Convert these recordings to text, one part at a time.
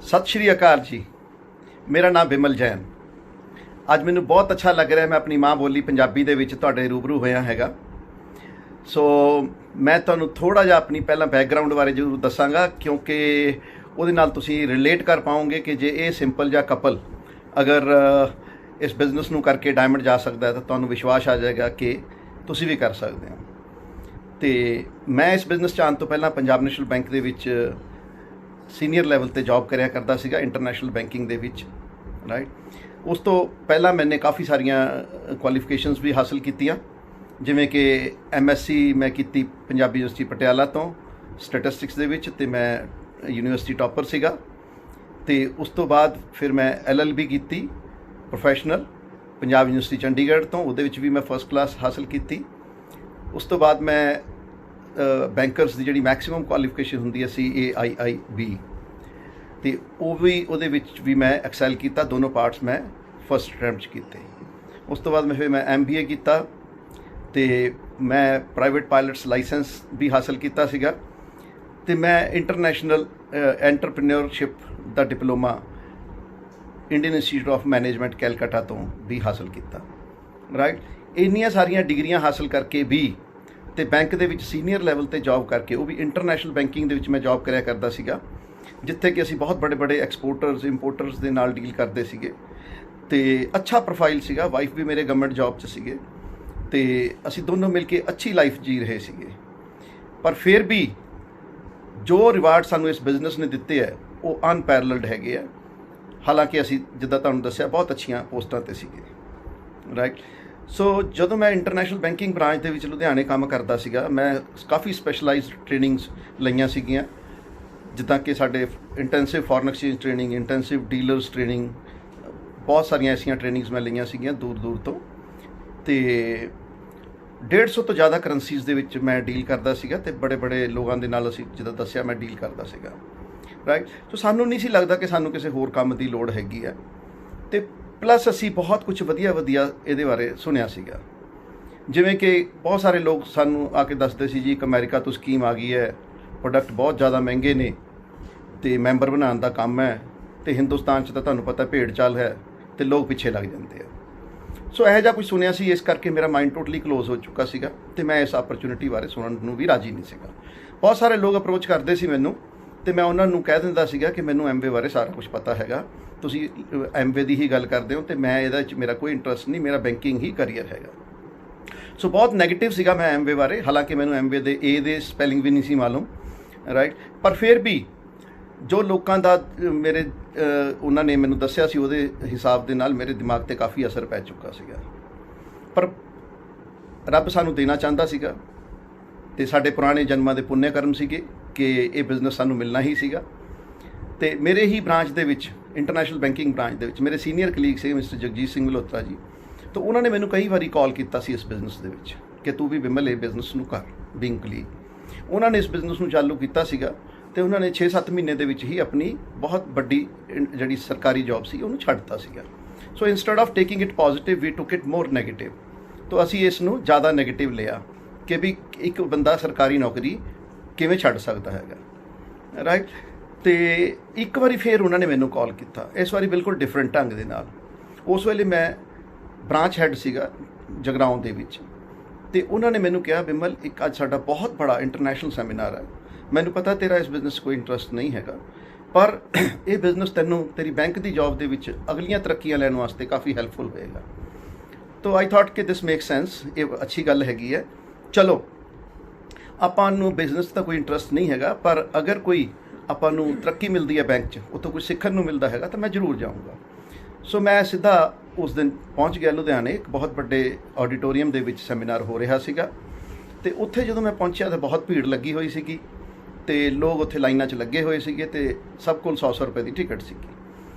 सत श्री अकाल जी। मेरा नाम बिमल जैन। ਅੱਜ ਮੈਨੂੰ ਬਹੁਤ ਅੱਛਾ ਲੱਗ ਰਿਹਾ ਮੈਂ ਆਪਣੀ ਮਾਂ ਬੋਲੀ ਪੰਜਾਬੀ ਦੇ ਵਿੱਚ ਤੁਹਾਡੇ ਰੂਬਰੂ ਹੋਇਆ ਹੈਗਾ। ਸੋ ਮੈਂ ਤੁਹਾਨੂੰ ਥੋੜਾ ਜਿਹਾ ਆਪਣੀ ਪਹਿਲਾਂ ਬੈਕਗਰਾਉਂਡ ਬਾਰੇ ਜ਼ਰੂਰ ਦੱਸਾਂਗਾ, ਕਿਉਂਕਿ ਉਹਦੇ ਨਾਲ ਤੁਸੀਂ ਰਿਲੇਟ ਕਰ ਪਾਓਗੇ ਕਿ ਜੇ ਇਹ ਸਿੰਪਲ ਜਿਹਾ ਕਪਲ ਅਗਰ ਇਸ ਬਿਜ਼ਨਸ ਨੂੰ ਕਰਕੇ ਡਾਇਮੰਡ ਜਾ ਸਕਦਾ ਹੈ ਤਾਂ ਤੁਹਾਨੂੰ ਵਿਸ਼ਵਾਸ ਆ ਜਾਏਗਾ ਕਿ ਤੁਸੀਂ ਵੀ ਕਰ ਸਕਦੇ ਹੋ। ਤੇ ਮੈਂ ਇਸ ਬਿਜ਼ਨਸ 'ਚ ਆਉਣ ਤੋਂ ਪਹਿਲਾਂ ਪੰਜਾਬ ਨੈਸ਼ਨਲ ਬੈਂਕ ਦੇ ਵਿੱਚ ਸੀਨੀਅਰ ਲੈਵਲ ਤੇ ਜੌਬ ਕਰਿਆ ਕਰਦਾ ਸੀਗਾ, ਇੰਟਰਨੈਸ਼ਨਲ ਬੈਂਕਿੰਗ ਦੇ ਵਿੱਚ, ਰਾਈਟ। ਉਸ ਤੋਂ ਪਹਿਲਾਂ ਮੈंने ਕਾਫੀ ਸਾਰੀਆਂ ਕੁਆਲੀਫਿਕੇਸ਼ਨਸ ਵੀ ਹਾਸਲ ਕੀਤੀਆਂ, ਜਿਵੇਂ ਕਿ MSc ਮੈਂ ਕੀਤੀ ਪੰਜਾਬੀ ਯੂਨੀਵਰਸਿਟੀ ਪਟਿਆਲਾ ਤੋਂ ਸਟੈਟਿਸਟਿਕਸ ਦੇ ਵਿੱਚ, ਤੇ ਮੈਂ ਯੂਨੀਵਰਸਿਟੀ ਟੌਪਰ ਸੀਗਾ। ਤੇ ਉਸ ਤੋਂ ਬਾਅਦ ਫਿਰ ਮੈਂ LLB ਕੀਤੀ ਪ੍ਰੋਫੈਸ਼ਨਲ ਪੰਜਾਬ ਯੂਨੀਵਰਸਿਟੀ ਚੰਡੀਗੜ੍ਹ ਤੋਂ, ਉਹਦੇ ਵਿੱਚ ਵੀ ਮੈਂ ਫਸਟ ਕਲਾਸ ਹਾਸਲ ਕੀਤੀ। ਉਸ ਤੋਂ ਬਾਅਦ ਮੈਂ ਬੈਂਕਰਸ ਦੀ ਜਿਹੜੀ ਮੈਕਸਿਮਮ ਕੁਆਲੀਫਿਕੇਸ਼ਨ ਹੁੰਦੀ ਹੈ CAIIB, ਤੇ ਉਹ ਵੀ ਉਹਦੇ ਵਿੱਚ ਵੀ ਮੈਂ ਐਕਸੈਲ ਕੀਤਾ। ਦੋਨੋਂ ਪਾਰਟਸ ਮੈਂ ਫਸਟ ਅਟੈਂਪਟ 'ਚ ਕੀਤੇ। ਉਸ ਤੋਂ ਬਾਅਦ ਫਿਰ ਮੈਂ MBA ਕੀਤਾ ਤੇ ਮੈਂ ਪ੍ਰਾਈਵੇਟ ਪਾਇਲਟਸ ਲਾਇਸੈਂਸ ਵੀ ਹਾਸਲ ਕੀਤਾ ਸੀਗਾ, ਤੇ ਮੈਂ international entrepreneurship the diploma Indian institute of management Calcutta ਤੋਂ ਵੀ ਹਾਸਲ ਕੀਤਾ, ਰਾਈਟ। ਇੰਨੀਆਂ ਸਾਰੀਆਂ ਡਿਗਰੀਆਂ ਹਾਸਲ ਕਰਕੇ ਵੀ ਤੇ ਬੈਂਕ ਦੇ ਵਿੱਚ ਸੀਨੀਅਰ ਲੈਵਲ ਤੇ ਜੌਬ ਕਰਕੇ, ਉਹ ਵੀ ਇੰਟਰਨੈਸ਼ਨਲ ਬੈਂਕਿੰਗ ਦੇ ਵਿੱਚ ਮੈਂ ਜੌਬ ਕਰਿਆ ਕਰਦਾ ਸੀਗਾ, ਜਿੱਥੇ ਕਿ ਅਸੀਂ ਬਹੁਤ ਬੜੇ ਐਕਸਪੋਰਟਰਸ ਇੰਪੋਰਟਰਸ ਦੇ ਨਾਲ ਡੀਲ ਕਰਦੇ ਸੀਗੇ, ਤੇ ਅੱਛਾ ਪ੍ਰੋਫਾਈਲ ਸੀਗਾ। ਵਾਈਫ ਵੀ ਮੇਰੇ ਗਵਰਨਮੈਂਟ ਜੌਬ 'ਚ ਸੀਗੇ, ਤੇ ਅਸੀਂ ਦੋਨੋਂ ਮਿਲ ਕੇ ਅੱਛੀ ਲਾਈਫ ਜੀ ਰਹੇ ਸੀਗੇ। ਪਰ ਫਿਰ ਵੀ ਜੋ ਰਿਵਾਰਡ ਸਾਨੂੰ ਇਸ ਬਿਜ਼ਨਸ ਨੇ ਦਿੱਤੇ ਹੈ ਉਹ ਅਨਪੈਰਲਡ ਹੈਗੇ ਆ। ਹਾਲਾਂਕਿ ਅਸੀਂ ਜਿੱਦਾਂ ਤੁਹਾਨੂੰ ਦੱਸਿਆ ਬਹੁਤ ਅੱਛੀਆਂ ਪੋਸਟਾਂ 'ਤੇ ਸੀਗੇ, ਰਾਈਟ। ਸੋ ਜਦੋਂ ਮੈਂ ਇੰਟਰਨੈਸ਼ਨਲ ਬੈਂਕਿੰਗ ਬ੍ਰਾਂਚ ਦੇ ਵਿੱਚ ਲੁਧਿਆਣੇ ਕੰਮ ਕਰਦਾ ਸੀਗਾ, ਮੈਂ ਕਾਫੀ ਸਪੈਸ਼ਲਾਈਜ਼ਡ ਟ੍ਰੇਨਿੰਗਸ ਲਈਆਂ ਸੀਗੀਆਂ, ਜਿੱਦਾਂ ਕਿ ਸਾਡੇ intensive foreign exchange training, intensive dealers training, ਬਹੁਤ ਸਾਰੀਆਂ ਐਸੀਆਂ ਟ੍ਰੇਨਿੰਗਸ ਮੈਂ ਲਈਆਂ ਸੀਗੀਆਂ ਦੂਰ ਤੋਂ। ਤੇ 150 ਤੋਂ ਜ਼ਿਆਦਾ ਕਰੰਸੀਜ਼ ਦੇ ਵਿੱਚ ਮੈਂ ਡੀਲ ਕਰਦਾ ਸੀਗਾ, ਤੇ ਬੜੇ ਲੋਕਾਂ ਦੇ ਨਾਲ ਅਸੀਂ ਜਿੱਦਾਂ ਦੱਸਿਆ ਮੈਂ ਡੀਲ ਕਰਦਾ ਸੀਗਾ, ਰਾਈਟ। ਸੋ ਸਾਨੂੰ ਨਹੀਂ ਸੀ ਲੱਗਦਾ ਕਿ ਸਾਨੂੰ ਕਿਸੇ ਹੋਰ ਕੰਮ ਦੀ ਲੋੜ ਹੈਗੀ ਹੈ, ਤੇ ਪਲੱਸ ਅਸੀਂ ਬਹੁਤ ਕੁਝ ਵਧੀਆ ਇਹਦੇ ਬਾਰੇ ਸੁਣਿਆ ਸੀਗਾ। ਜਿਵੇਂ ਕਿ ਬਹੁਤ ਸਾਰੇ ਲੋਕ ਸਾਨੂੰ ਆ ਕੇ ਦੱਸਦੇ ਸੀ ਜੀ ਇੱਕ ਅਮਰੀਕਾ ਤੋਂ ਸਕੀਮ ਆ ਗਈ ਹੈ, ਪ੍ਰੋਡਕਟ ਬਹੁਤ ਜ਼ਿਆਦਾ ਮਹਿੰਗੇ ਨੇ ਤੇ ਮੈਂਬਰ ਬਣਾਉਣ ਦਾ ਕੰਮ ਹੈ, ਤੇ ਹਿੰਦੁਸਤਾਨ 'ਚ ਤਾਂ ਤੁਹਾਨੂੰ ਪਤਾ ਭੇਡ ਚਾਲ ਹੈ ਤੇ ਲੋਕ ਪਿੱਛੇ ਲੱਗ ਜਾਂਦੇ ਆ। ਸੋ ਇਹੋ ਜਿਹਾ ਕੁਝ ਸੁਣਿਆ ਸੀ, ਇਸ ਕਰਕੇ ਮੇਰਾ ਮਾਈਂਡ ਟੋਟਲੀ ਕਲੋਜ਼ ਹੋ ਚੁੱਕਾ ਸੀਗਾ, ਤੇ ਮੈਂ ਇਸ ਆਪਰਚੁਨਿਟੀ ਬਾਰੇ ਸੁਣਨ ਨੂੰ ਵੀ ਰਾਜੀ ਨਹੀਂ ਸੀਗਾ। ਬਹੁਤ ਸਾਰੇ ਲੋਕ ਅਪਰੋਚ ਕਰਦੇ ਸੀ ਮੈਨੂੰ, ਤੇ ਮੈਂ ਉਹਨਾਂ ਨੂੰ ਕਹਿ ਦਿੰਦਾ ਸੀਗਾ ਕਿ ਮੈਨੂੰ MBA ਬਾਰੇ ਸਾਰਾ ਕੁਝ ਪਤਾ ਹੈਗਾ, ਤੁਸੀਂ MBA ਦੀ ਹੀ ਗੱਲ ਕਰਦੇ ਹੋ, ਤੇ ਮੈਂ ਇਹਦੇ 'ਚ ਮੇਰਾ ਕੋਈ ਇੰਟਰਸਟ ਨਹੀਂ, ਮੇਰਾ ਬੈਂਕਿੰਗ ਹੀ ਕਰੀਅਰ ਹੈਗਾ। ਸੋ ਬਹੁਤ ਨੈਗੇਟਿਵ ਸੀਗਾ ਮੈਂ MBA ਬਾਰੇ, ਹਾਲਾਂਕਿ ਮੈਨੂੰ MBA ਦੇ A ਦੇ ਸਪੈਲਿੰਗ ਵੀ ਨਹੀਂ ਸੀ ਮਾਲੂਮ, ਰਾਈਟ। ਪਰ ਫਿਰ ਵੀ ਜੋ ਲੋਕਾਂ ਦਾ ਮੇਰੇ ਉਹਨਾਂ ਨੇ ਮੈਨੂੰ ਦੱਸਿਆ ਸੀ, ਉਹਦੇ ਹਿਸਾਬ ਦੇ ਨਾਲ ਮੇਰੇ ਦਿਮਾਗ 'ਤੇ ਕਾਫੀ ਅਸਰ ਪੈ ਚੁੱਕਾ ਸੀਗਾ। ਪਰ ਰੱਬ ਸਾਨੂੰ ਦੇਣਾ ਚਾਹੁੰਦਾ ਸੀਗਾ, ਤੇ ਸਾਡੇ ਪੁਰਾਣੇ ਜਨਮਾਂ ਦੇ ਪੁੰਨਿਆ ਕਰਮ ਸੀਗੇ ਕਿ ਇਹ ਬਿਜ਼ਨਸ ਸਾਨੂੰ ਮਿਲਣਾ ਹੀ ਸੀਗਾ। ਤੇ ਮੇਰੇ ਹੀ ਬ੍ਰਾਂਚ ਦੇ ਵਿੱਚ, ਇੰਟਰਨੈਸ਼ਨਲ ਬੈਂਕਿੰਗ ਬ੍ਰਾਂਚ ਦੇ ਵਿੱਚ ਮੇਰੇ ਸੀਨੀਅਰ ਕਲੀਗ ਸੀ ਮਿਸਟਰ ਜਗਜੀਤ ਸਿੰਘ ਮਲਹੋਤਰਾ ਜੀ, ਤਾਂ ਉਹਨਾਂ ਨੇ ਮੈਨੂੰ ਕਈ ਵਾਰੀ ਕਾਲ ਕੀਤਾ ਸੀ ਇਸ ਬਿਜ਼ਨਸ ਦੇ ਵਿੱਚ ਕਿ ਤੂੰ ਵੀ ਬਿਮਲ ਇਹ ਬਿਜ਼ਨਸ ਨੂੰ ਕਰ, ਬੀਇੰਗ ਕਲੀਗ। ਉਹਨਾਂ ਨੇ ਇਸ ਬਿਜ਼ਨਸ ਨੂੰ ਚਾਲੂ ਕੀਤਾ ਸੀਗਾ, ਤੇ ਉਹਨਾਂ ਨੇ 6-7 ਮਹੀਨੇ ਦੇ ਵਿੱਚ ਹੀ ਆਪਣੀ ਬਹੁਤ ਵੱਡੀ ਜਿਹੜੀ ਸਰਕਾਰੀ ਜੌਬ ਸੀ ਉਹਨੂੰ ਛੱਡਤਾ ਸੀਗਾ। So instead of taking it positive we took it more negative. ਤਾਂ ਅਸੀਂ ਇਸ ਨੂੰ ਜ਼ਿਆਦਾ ਨੈਗੇਟਿਵ ਲਿਆ ਕਿ ਵੀ ਇੱਕ ਬੰਦਾ ਸਰਕਾਰੀ ਨੌਕਰੀ ਕਿਵੇਂ ਛੱਡ ਸਕਦਾ ਹੈਗਾ, ਰਾਈਟ। ਤੇ ਇੱਕ ਵਾਰੀ ਫਿਰ ਉਹਨਾਂ ਨੇ ਮੈਨੂੰ ਕਾਲ ਕੀਤਾ, ਇਸ ਵਾਰੀ ਬਿਲਕੁਲ ਡਿਫਰੈਂਟ ਢੰਗ ਦੇ ਨਾਲ। ਉਸ ਵੇਲੇ ਮੈਂ ਬ੍ਰਾਂਚ ਹੈੱਡ ਸੀਗਾ ਜਗਰਾਓਂ ਦੇ ਵਿੱਚ, ਤੇ ਉਹਨਾਂ ਨੇ ਮੈਨੂੰ ਕਿਹਾ ਬਿਮਲ ਇੱਕ ਅੱਜ ਸਾਡਾ ਬਹੁਤ ਬੜਾ ਇੰਟਰਨੈਸ਼ਨਲ ਸੈਮੀਨਾਰ ਹੈ, ਮੈਨੂੰ ਪਤਾ ਤੇਰਾ ਇਸ ਬਿਜ਼ਨਸ ਕੋਈ ਇੰਟਰਸਟ ਨਹੀਂ ਹੈਗਾ, ਪਰ ਇਹ ਬਿਜ਼ਨਸ ਤੈਨੂੰ ਤੇਰੀ ਬੈਂਕ ਦੀ ਜੌਬ ਦੇ ਵਿੱਚ ਅਗਲੀਆਂ ਤਰੱਕੀਆਂ ਲੈਣ ਵਾਸਤੇ ਕਾਫੀ ਹੈਲਪਫੁਲ ਹੋਏਗਾ। ਤਾਂ ਆਈ ਥਾਟ ਕਿ ਦਿਸ ਮੇਕ ਸੈਂਸ, ਇਹ ਅੱਛੀ ਗੱਲ ਹੈਗੀ ਹੈ। ਚਲੋ ਆਪਾਂ ਨੂੰ ਬਿਜ਼ਨਸ ਦਾ ਕੋਈ ਇੰਟਰਸਟ ਨਹੀਂ ਹੈਗਾ, ਪਰ ਅਗਰ ਕੋਈ ਆਪਾਂ ਨੂੰ ਤਰੱਕੀ ਮਿਲਦੀ ਹੈ ਬੈਂਕ 'ਚ, ਉੱਥੋਂ ਕੁਝ ਸਿੱਖਣ ਨੂੰ ਮਿਲਦਾ ਹੈਗਾ ਤਾਂ ਮੈਂ ਜ਼ਰੂਰ ਜਾਊਂਗਾ। ਸੋ ਮੈਂ ਸਿੱਧਾ ਉਸ ਦਿਨ ਪਹੁੰਚ ਗਿਆ ਲੁਧਿਆਣੇ। ਇੱਕ ਬਹੁਤ ਵੱਡੇ ਆਡੀਟੋਰੀਅਮ ਦੇ ਵਿੱਚ ਸੈਮੀਨਾਰ ਹੋ ਰਿਹਾ ਸੀਗਾ, ਤੇ ਉੱਥੇ ਜਦੋਂ ਮੈਂ ਪਹੁੰਚਿਆ ਤਾਂ ਬਹੁਤ ਭੀੜ ਲੱਗੀ ਹੋਈ ਸੀਗੀ, ਤੇ ਲੋਕ ਉੱਥੇ ਲਾਈਨਾਂ 'ਚ ਲੱਗੇ ਹੋਏ ਸੀਗੇ, ਤੇ ਸਭ ਕੋਲ 100 ਰੁਪਏ ਦੀ ਟਿਕਟ ਸੀਗੀ।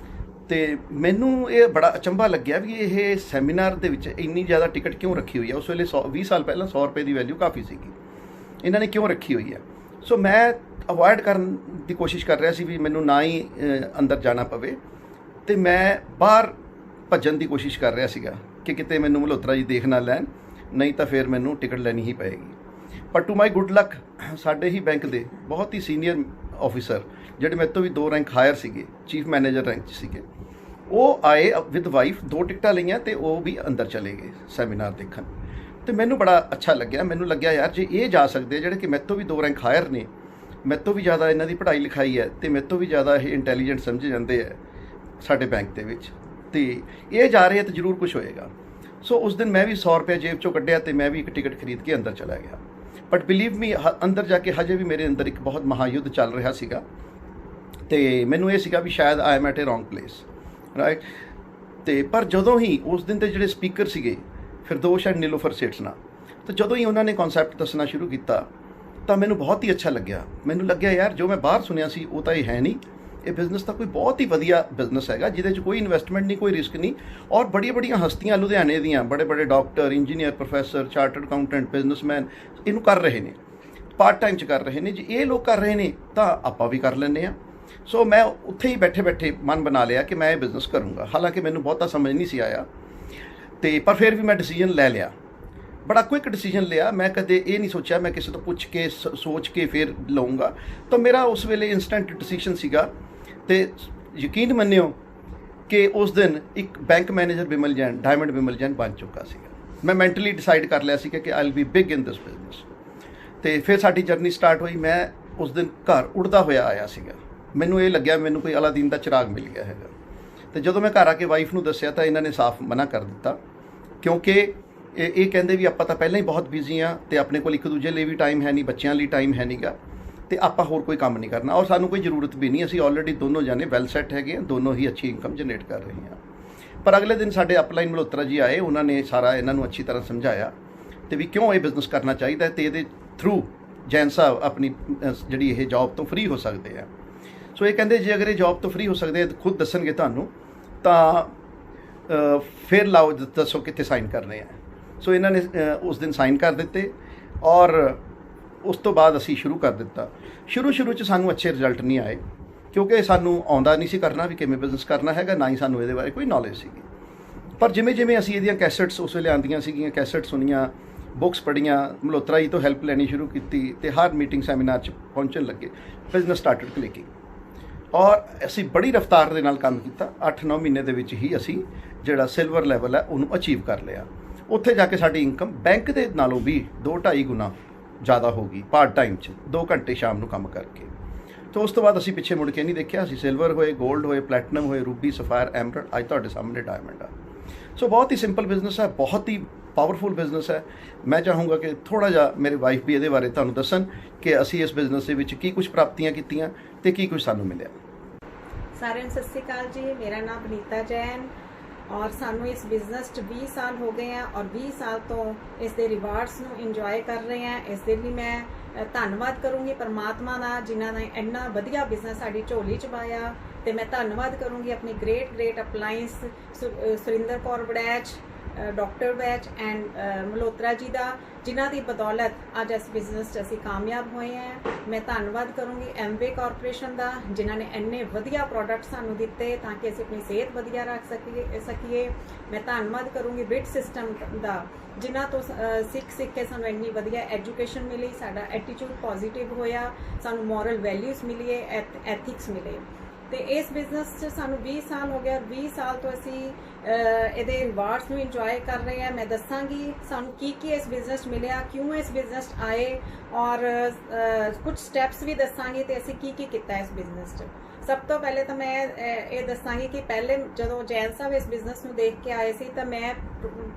ਤੇ ਮੈਨੂੰ ਇਹ ਬੜਾ ਅਚੰਭਾ ਲੱਗਿਆ ਵੀ ਇਹ ਸੈਮੀਨਾਰ ਦੇ ਵਿੱਚ ਇੰਨੀ ਜ਼ਿਆਦਾ ਟਿਕਟ ਕਿਉਂ ਰੱਖੀ ਹੋਈ ਹੈ। ਉਸ ਵੇਲੇ 20 ਸਾਲ ਪਹਿਲਾਂ 100 ਰੁਪਏ ਦੀ ਵੈਲਿਊ ਕਾਫੀ ਸੀਗੀ, ਇਹਨਾਂ ਨੇ ਕਿਉਂ ਰੱਖੀ ਹੋਈ ਹੈ। ਸੋ ਮੈਂ ਅਵੋਇਡ ਕਰਨ ਦੀ ਕੋਸ਼ਿਸ਼ ਕਰ ਰਿਹਾ ਸੀ ਵੀ ਮੈਨੂੰ ਨਾ ਹੀ ਅੰਦਰ ਜਾਣਾ ਪਵੇ, ਤੇ ਮੈਂ ਬਾਹਰ ਭੱਜਣ ਦੀ ਕੋਸ਼ਿਸ਼ ਕਰ ਰਿਹਾ ਸੀਗਾ ਕਿ ਕਿਤੇ ਮੈਨੂੰ ਮਲਹੋਤਰਾ ਜੀ ਦੇਖ ਨਾ ਲੈਣ, ਨਹੀਂ ਤਾਂ ਫਿਰ ਮੈਨੂੰ ਟਿਕਟ ਲੈਣੀ ਹੀ ਪਏਗੀ। ਪਰ ਟੂ ਮਾਈ ਗੁੱਡ ਲੱਕ ਸਾਡੇ ਹੀ ਬੈਂਕ ਦੇ ਬਹੁਤ ਹੀ ਸੀਨੀਅਰ ਆਫਿਸਰ ਜਿਹੜੇ ਮੇਰੇ ਤੋਂ ਵੀ 2 ਰੈਂਕ ਹਾਇਰ ਸੀਗੇ, ਚੀਫ ਮੈਨੇਜਰ ਰੈਂਕ 'ਚ ਸੀਗੇ, ਉਹ ਆਏ ਵਿਦ ਵਾਈਫ, 2 ਟਿਕਟਾਂ ਲਈਆਂ ਤੇ ਉਹ ਵੀ ਅੰਦਰ ਚਲੇ ਗਏ ਸੈਮੀਨਾਰ ਦੇਖਣ। ਤੇ ਮੈਨੂੰ ਬੜਾ ਅੱਛਾ ਲੱਗਿਆ, ਮੈਨੂੰ ਲੱਗਿਆ ਯਾਰ ਜੇ ਇਹ ਜਾ ਸਕਦੇ ਜਿਹੜੇ ਕਿ ਮੇਰੇ ਤੋਂ ਵੀ 2 ਰੈਂਕ ਹਾਇਰ ਨੇ, ਮੇਰੇ ਤੋਂ ਵੀ ਜ਼ਿਆਦਾ ਇਹਨਾਂ ਦੀ ਪੜ੍ਹਾਈ ਲਿਖਾਈ ਹੈ ਤੇ ਮੇਰੇ ਤੋਂ ਵੀ ਜ਼ਿਆਦਾ ਇਹ ਇੰਟੈਲੀਜੈਂਟ ਸਮਝੇ ਜਾਂਦੇ ਹੈ ਸਾਡੇ ਬੈਂਕ ਦੇ ਵਿੱਚ, ਤੇ ਇਹ ਜਾ ਰਹੇ ਤਾਂ ਜ਼ਰੂਰ ਕੁਝ ਹੋਏਗਾ। ਸੋ ਉਸ ਦਿਨ ਮੈਂ ਵੀ 100 ਰੁਪਏ ਜੇਬ 'ਚੋਂ ਕੱਢਿਆ ਤੇ ਮੈਂ ਵੀ ਇੱਕ ਟਿਕਟ ਖਰੀਦ ਕੇ ਅੰਦਰ ਚਲਾ ਗਿਆ। ਬਟ ਬਿਲੀਵ ਮੀ, ਅੰਦਰ ਜਾ ਕੇ ਹਜੇ ਵੀ ਮੇਰੇ ਅੰਦਰ ਇੱਕ ਬਹੁਤ ਮਹਾਯੁੱਧ ਚੱਲ ਰਿਹਾ ਸੀਗਾ ਤੇ ਮੈਨੂੰ ਇਹ ਸੀਗਾ ਵੀ ਸ਼ਾਇਦ I am at a wrong place, right. ਤੇ ਪਰ ਜਦੋਂ ਹੀ ਉਸ ਦਿਨ ਦੇ ਜਿਹੜੇ ਸਪੀਕਰ ਸੀਗੇ ਫਿਰਦੌਸ ਐਂਡ ਨੀਲੋਫਰ ਸੇਠਸਨਾ, ਤਾਂ ਜਦੋਂ ਹੀ ਉਹਨਾਂ ਨੇ ਕਨਸੈਪਟ ਦੱਸਣਾ ਸ਼ੁਰੂ ਕੀਤਾ ਤਾਂ ਮੈਨੂੰ ਬਹੁਤ ਹੀ ਅੱਛਾ ਲੱਗਿਆ। ਮੈਨੂੰ ਲੱਗਿਆ ਯਾਰ ਜੋ ਮੈਂ ਬਾਹਰ ਸੁਣਿਆ ਸੀ ਉਹ ਤਾਂ ਇਹ ਹੈ ਨਹੀਂ, ਇਹ ਬਿਜ਼ਨਸ ਤਾਂ ਕੋਈ ਬਹੁਤ ਹੀ ਵਧੀਆ ਬਿਜ਼ਨਸ ਹੈਗਾ ਜਿਹਦੇ 'ਚ ਕੋਈ ਇਨਵੈਸਟਮੈਂਟ ਨਹੀਂ, ਕੋਈ ਰਿਸਕ ਨਹੀਂ, ਔਰ ਬੜੀਆਂ ਹਸਤੀਆਂ ਲੁਧਿਆਣੇ ਦੀਆਂ, ਬੜੇ doctor, engineer, professor, chartered accountant, businessman ਇਹਨੂੰ ਕਰ ਰਹੇ ਨੇ, ਪਾਰਟ ਟਾਈਮ 'ਚ ਕਰ ਰਹੇ ਨੇ। ਜੇ ਇਹ ਲੋਕ ਕਰ ਰਹੇ ਨੇ ਤਾਂ ਆਪਾਂ ਵੀ ਕਰ ਲੈਂਦੇ ਹਾਂ। ਸੋ ਮੈਂ ਉੱਥੇ ਹੀ ਬੈਠੇ ਮਨ ਬਣਾ ਲਿਆ ਕਿ ਮੈਂ ਇਹ ਬਿਜ਼ਨਸ ਕਰੂੰਗਾ। ਹਾਲਾਂਕਿ ਮੈਨੂੰ ਬਹੁਤਾ ਸਮਝ ਨਹੀਂ ਸੀ ਆਇਆ ਤੇ ਪਰ ਫਿਰ ਵੀ ਮੈਂ ਡਿਸੀਜਨ ਲੈ ਲਿਆ, ਬੜਾ ਕੁਇਕ ਡਿਸੀਜਨ ਲਿਆ। ਮੈਂ ਕਦੇ ਇਹ ਨਹੀਂ ਸੋਚਿਆ ਮੈਂ ਕਿਸੇ ਤੋਂ ਪੁੱਛ ਕੇ ਸੋਚ ਕੇ ਫਿਰ ਲਊਂਗਾ। ਤਾਂ ਮੇਰਾ ਉਸ ਵੇਲੇ ਇੰਸਟੈਂਟ ਡਿਸੀਜਨ ਸੀਗਾ ਤੇ ਯਕੀਨ ਮੰਨਿਓ ਕਿ ਉਸ ਦਿਨ ਇੱਕ bank manager Bimal Jain, diamond Bimal Jain ਬਣ ਚੁੱਕਾ ਸੀਗਾ। ਮੈਂ ਮੈਂਟਲੀ ਡਿਸਾਈਡ ਕਰ ਲਿਆ ਸੀ ਕਿ I will be big in this business. ਤੇ ਫਿਰ ਸਾਡੀ ਜਰਨੀ ਸਟਾਰਟ ਹੋਈ। ਮੈਂ ਉਸ ਦਿਨ ਘਰ ਉੜਦਾ ਹੋਇਆ ਆਇਆ ਸੀਗਾ, ਮੈਨੂੰ ਇਹ ਲੱਗਿਆ ਮੈਨੂੰ ਕੋਈ ਅਲਾਦੀਨ ਦਾ ਚਿਰਾਗ ਮਿਲ ਗਿਆ ਹੈਗਾ। ਤੇ ਜਦੋਂ ਮੈਂ ਘਰ ਆ ਕੇ ਵਾਈਫ ਨੂੰ ਦੱਸਿਆ ਤਾਂ ਇਹਨਾਂ ਨੇ ਸਾਫ਼ ਮਨਾ ਕਰ ਦਿੱਤਾ, ਕਿਉਂਕਿ ਇਹ ਕਹਿੰਦੇ ਵੀ ਆਪਾਂ ਤਾਂ ਪਹਿਲਾਂ ਹੀ ਬਹੁਤ ਬਿਜ਼ੀ ਆ ਤੇ ਆਪਣੇ ਕੋਲ ਇੱਕ ਦੂਜੇ ਲਈ ਵੀ ਟਾਈਮ ਹੈ ਨਹੀਂ, ਬੱਚਿਆਂ ਲਈ ਟਾਈਮ ਹੈ ਨਹੀਂਗਾ, ਤੇ ਆਪਾਂ ਹੋਰ ਕੋਈ ਕੰਮ ਨਹੀਂ ਕਰਨਾ ਔਰ ਸਾਨੂੰ ਕੋਈ ਜ਼ਰੂਰਤ ਵੀ ਨਹੀਂ, ਅਸੀਂ ਆਲਰੇਡੀ ਦੋਨੋਂ ਜਾਣੇ ਵੈਲ ਸੈੱਟ ਹੈਗੇ ਆ, ਦੋਨੋਂ ਹੀ ਅੱਛੀ ਇਨਕਮ ਜਨਰੇਟ ਕਰ ਰਹੇ ਹਾਂ। ਪਰ ਅਗਲੇ ਦਿਨ ਸਾਡੇ ਅਪਲਾਈਨ ਮਲਹੋਤਰਾ ਜੀ ਆਏ, ਉਹਨਾਂ ਨੇ ਸਾਰਾ ਇਹਨਾਂ ਨੂੰ ਅੱਛੀ ਤਰ੍ਹਾਂ ਸਮਝਾਇਆ ਤੇ ਵੀ ਕਿਉਂ ਇਹ ਬਿਜ਼ਨਸ ਕਰਨਾ ਚਾਹੀਦਾ ਤੇ ਇਹਦੇ ਥਰੂ ਜੈਨ ਸਾਹਿਬ ਆਪਣੀ ਜਿਹੜੀ ਇਹ ਜੌਬ ਤੋਂ ਫ੍ਰੀ ਹੋ ਸਕਦੇ ਆ। ਸੋ ਇਹ ਕਹਿੰਦੇ ਜੇ ਅਗਰ ਇਹ ਜੌਬ ਤੋਂ ਫ੍ਰੀ ਹੋ ਸਕਦੇ ਆ ਖੁਦ ਦੱਸਣਗੇ ਤੁਹਾਨੂੰ ਤਾਂ ਫਿਰ ਲਾਓ, ਦੱਸੋ ਕਿੱਥੇ ਸਾਈਨ ਕਰਨੇ ਆ। ਸੋ ਇਹਨਾਂ ਨੇ ਉਸ ਦਿਨ ਸਾਈਨ ਕਰ ਦਿੱਤੇ ਔਰ ਉਸ ਤੋਂ ਬਾਅਦ ਅਸੀਂ ਸ਼ੁਰੂ ਕਰ ਦਿੱਤਾ। ਸ਼ੁਰੂ 'ਚ ਸਾਨੂੰ ਅੱਛੇ ਰਿਜ਼ਲਟ ਨਹੀਂ ਆਏ ਕਿਉਂਕਿ ਸਾਨੂੰ ਆਉਂਦਾ ਨਹੀਂ ਸੀ ਕਰਨਾ ਵੀ ਕਿਵੇਂ ਬਿਜ਼ਨਸ ਕਰਨਾ ਹੈਗਾ, ਨਾ ਹੀ ਸਾਨੂੰ ਇਹਦੇ ਬਾਰੇ ਕੋਈ ਨੌਲੇਜ ਸੀਗੀ। ਪਰ ਜਿਵੇਂ ਅਸੀਂ ਇਹਦੀਆਂ ਕੈਸਟਸ ਉਸ ਵੇਲੇ ਆਉਂਦੀਆਂ ਸੀਗੀਆਂ, ਕੈਸਟ ਸੁਣੀਆਂ, ਬੁੱਕਸ ਪੜ੍ਹੀਆਂ, ਮਲਹੋਤਰਾ ਜੀ ਤੋਂ ਹੈਲਪ ਲੈਣੀ ਸ਼ੁਰੂ ਕੀਤੀ ਤੇ ਹਰ ਮੀਟਿੰਗ ਸੈਮੀਨਾਰ 'ਚ ਪਹੁੰਚਣ ਲੱਗੇ। ਬਿਜ਼ਨਸ ਸਟਾਰਟਡ ਕਲਿਕਿੰਗ ਔਰ ਅਸੀਂ ਬੜੀ ਰਫ਼ਤਾਰ ਦੇ ਨਾਲ ਕੰਮ ਕੀਤਾ। 8-9 ਮਹੀਨੇ ਦੇ ਵਿੱਚ ਹੀ ਅਸੀਂ ਜਿਹੜਾ ਸਿਲਵਰ ਲੈਵਲ ਹੈ ਉਹਨੂੰ ਅਚੀਵ ਕਰ ਲਿਆ। ਉੱਥੇ ਜਾ ਕੇ ਸਾਡੀ ਇਨਕਮ ਬੈਂਕ ਦੇ ਨਾਲੋਂ ਵੀ 2-2.5 ਗੁਣਾ ਜ਼ਿਆਦਾ ਹੋ ਗਈ ਪਾਰਟ ਟਾਈਮ 'ਚ, 2 ਘੰਟੇ ਸ਼ਾਮ ਨੂੰ ਕੰਮ ਕਰਕੇ। ਤਾਂ ਉਸ ਤੋਂ ਬਾਅਦ ਅਸੀਂ ਪਿੱਛੇ ਮੁੜ ਕੇ ਨਹੀਂ ਦੇਖਿਆ, ਅਸੀਂ ਸਿਲਵਰ ਹੋਏ, 골ਡ ਹੋਏ, ਪਲੈਟੀਨਮ ਹੋਏ, ਰੂਬੀ, ਸਫਾਇਰ, ਐਮਰਲਡ, ਅੱਜ ਤੁਹਾਡੇ ਸਾਹਮਣੇ ਡਾਇਮੰਡ ਆ। ਸੋ ਬਹੁਤ ਹੀ ਸਿੰਪਲ ਬਿਜ਼ਨਸ ਹੈ, ਬਹੁਤ ਹੀ ਪਾਵਰਫੁਲ ਬਿਜ਼ਨਸ ਹੈ। ਮੈਂ ਚਾਹੂੰਗਾ ਕਿ ਥੋੜ੍ਹਾ ਜਿਹਾ ਮੇਰੇ ਵਾਈਫ ਵੀ ਇਹਦੇ ਬਾਰੇ ਤੁਹਾਨੂੰ ਦੱਸਣ ਕਿ ਅਸੀਂ ਇਸ ਬਿਜ਼ਨਸ ਦੇ ਵਿੱਚ ਕੀ ਕੁਝ ਪ੍ਰਾਪਤੀਆਂ ਕੀਤੀਆਂ ਤੇ ਕੀ ਕੁਝ ਸਾਨੂੰ ਮਿਲਿਆ। ਸਾਰਿਆਂ ਨੂੰ ਸਤਿ ਸ਼੍ਰੀ ਅਕਾਲ ਜੀ, ਮੇਰਾ ਨਾਮ ਬਨੀਤਾ ਜੈਨ ਔਰ ਸਾਨੂੰ ਇਸ ਬਿਜ਼ਨਸ 'ਚ 20 ਸਾਲ ਹੋ ਗਏ ਆ ਔਰ 20 ਸਾਲ ਤੋਂ ਇਸ ਦੇ ਰਿਵਾਰਡਸ ਨੂੰ ਇੰਜੋਏ ਕਰ ਰਹੇ ਆ। ਇਸ ਦੇ ਲਈ ਮੈਂ ਧੰਨਵਾਦ ਕਰੂੰਗੀ ਪਰਮਾਤਮਾ ਦਾ ਜਿਨ੍ਹਾਂ ਨੇ ਇੰਨਾ ਵਧੀਆ ਬਿਜ਼ਨਸ ਸਾਡੀ ਝੋਲੀ 'ਚ ਪਾਇਆ। ਤੇ ਮੈਂ ਧੰਨਵਾਦ ਕਰੂੰਗੀ ਆਪਣੀ great uplines Surinder Kaur Waraich, doctor ਵੈਚ ਐਂਡ ਮਲਹੋਤਰਾ ਜੀ ਦਾ, ਜਿਨ੍ਹਾਂ ਦੀ ਬਦੌਲਤ ਅੱਜ ਇਸ ਬਿਜ਼ਨਸ 'ਚ ਅਸੀਂ ਕਾਮਯਾਬ ਹੋਏ ਹਾਂ। ਮੈਂ ਧੰਨਵਾਦ ਕਰੂੰਗੀ ਐਮਵੇ ਕਾਰਪੋਰੇਸ਼ਨ ਦਾ, ਜਿਨ੍ਹਾਂ ਨੇ ਇੰਨੇ ਵਧੀਆ ਪ੍ਰੋਡਕਟ ਸਾਨੂੰ ਦਿੱਤੇ ਤਾਂ ਕਿ ਅਸੀਂ ਆਪਣੀ ਸਿਹਤ ਵਧੀਆ ਰੱਖ ਸਕੀਏ। ਮੈਂ ਧੰਨਵਾਦ ਕਰੂੰਗੀ ਬਿਟ ਸਿਸਟਮ ਦਾ, ਜਿਨ੍ਹਾਂ ਤੋਂ ਸਿੱਖ ਕੇ ਸਾਨੂੰ ਇੰਨੀ ਵਧੀਆ ਐਜੂਕੇਸ਼ਨ ਮਿਲੀ, ਸਾਡਾ ਐਟੀਟਿਊਡ ਪੋਜ਼ਿਟਿਵ ਹੋਇਆ, ਸਾਨੂੰ ਮੋਰਲ ਵੈਲਿਊਜ਼ ਮਿਲੀਏ, ਐਥਿਕਸ ਮਿਲੇ। ਤੇ ਇਸ ਬਿਜ਼ਨਸ 'ਚ ਸਾਨੂੰ 20 ਸਾਲ ਹੋ ਗਿਆ। 20 ਸਾਲ ਤੋਂ ਅਸੀਂ ਇਹਦੇ ਰਿਵਾਰਡਸ ਨੂੰ ਇੰਜੋਏ ਕਰ ਰਹੇ ਹਾਂ। ਮੈਂ ਦੱਸਾਂਗੀ ਸਾਨੂੰ ਕੀ ਇਸ ਬਿਜ਼ਨਸ 'ਚ ਮਿਲਿਆ, ਕਿਉਂ ਇਸ ਬਿਜ਼ਨਸ 'ਚ ਆਏ ਔਰ ਕੁਝ ਸਟੈਪਸ ਵੀ ਦੱਸਾਂਗੀ ਤੇ ਅਸੀਂ ਕੀ ਕੀਤਾ ਇਸ ਬਿਜ਼ਨਸ 'ਚ। ਸਭ ਤੋਂ ਪਹਿਲੇ ਤਾਂ ਮੈਂ ਇਹ ਦੱਸਾਂਗੀ ਕਿ ਪਹਿਲੇ ਜਦੋਂ ਜੈਨ ਸਾਹਿਬ ਇਸ ਬਿਜ਼ਨਸ ਨੂੰ ਦੇਖ ਕੇ ਆਏ ਸੀ ਤਾਂ ਮੈਂ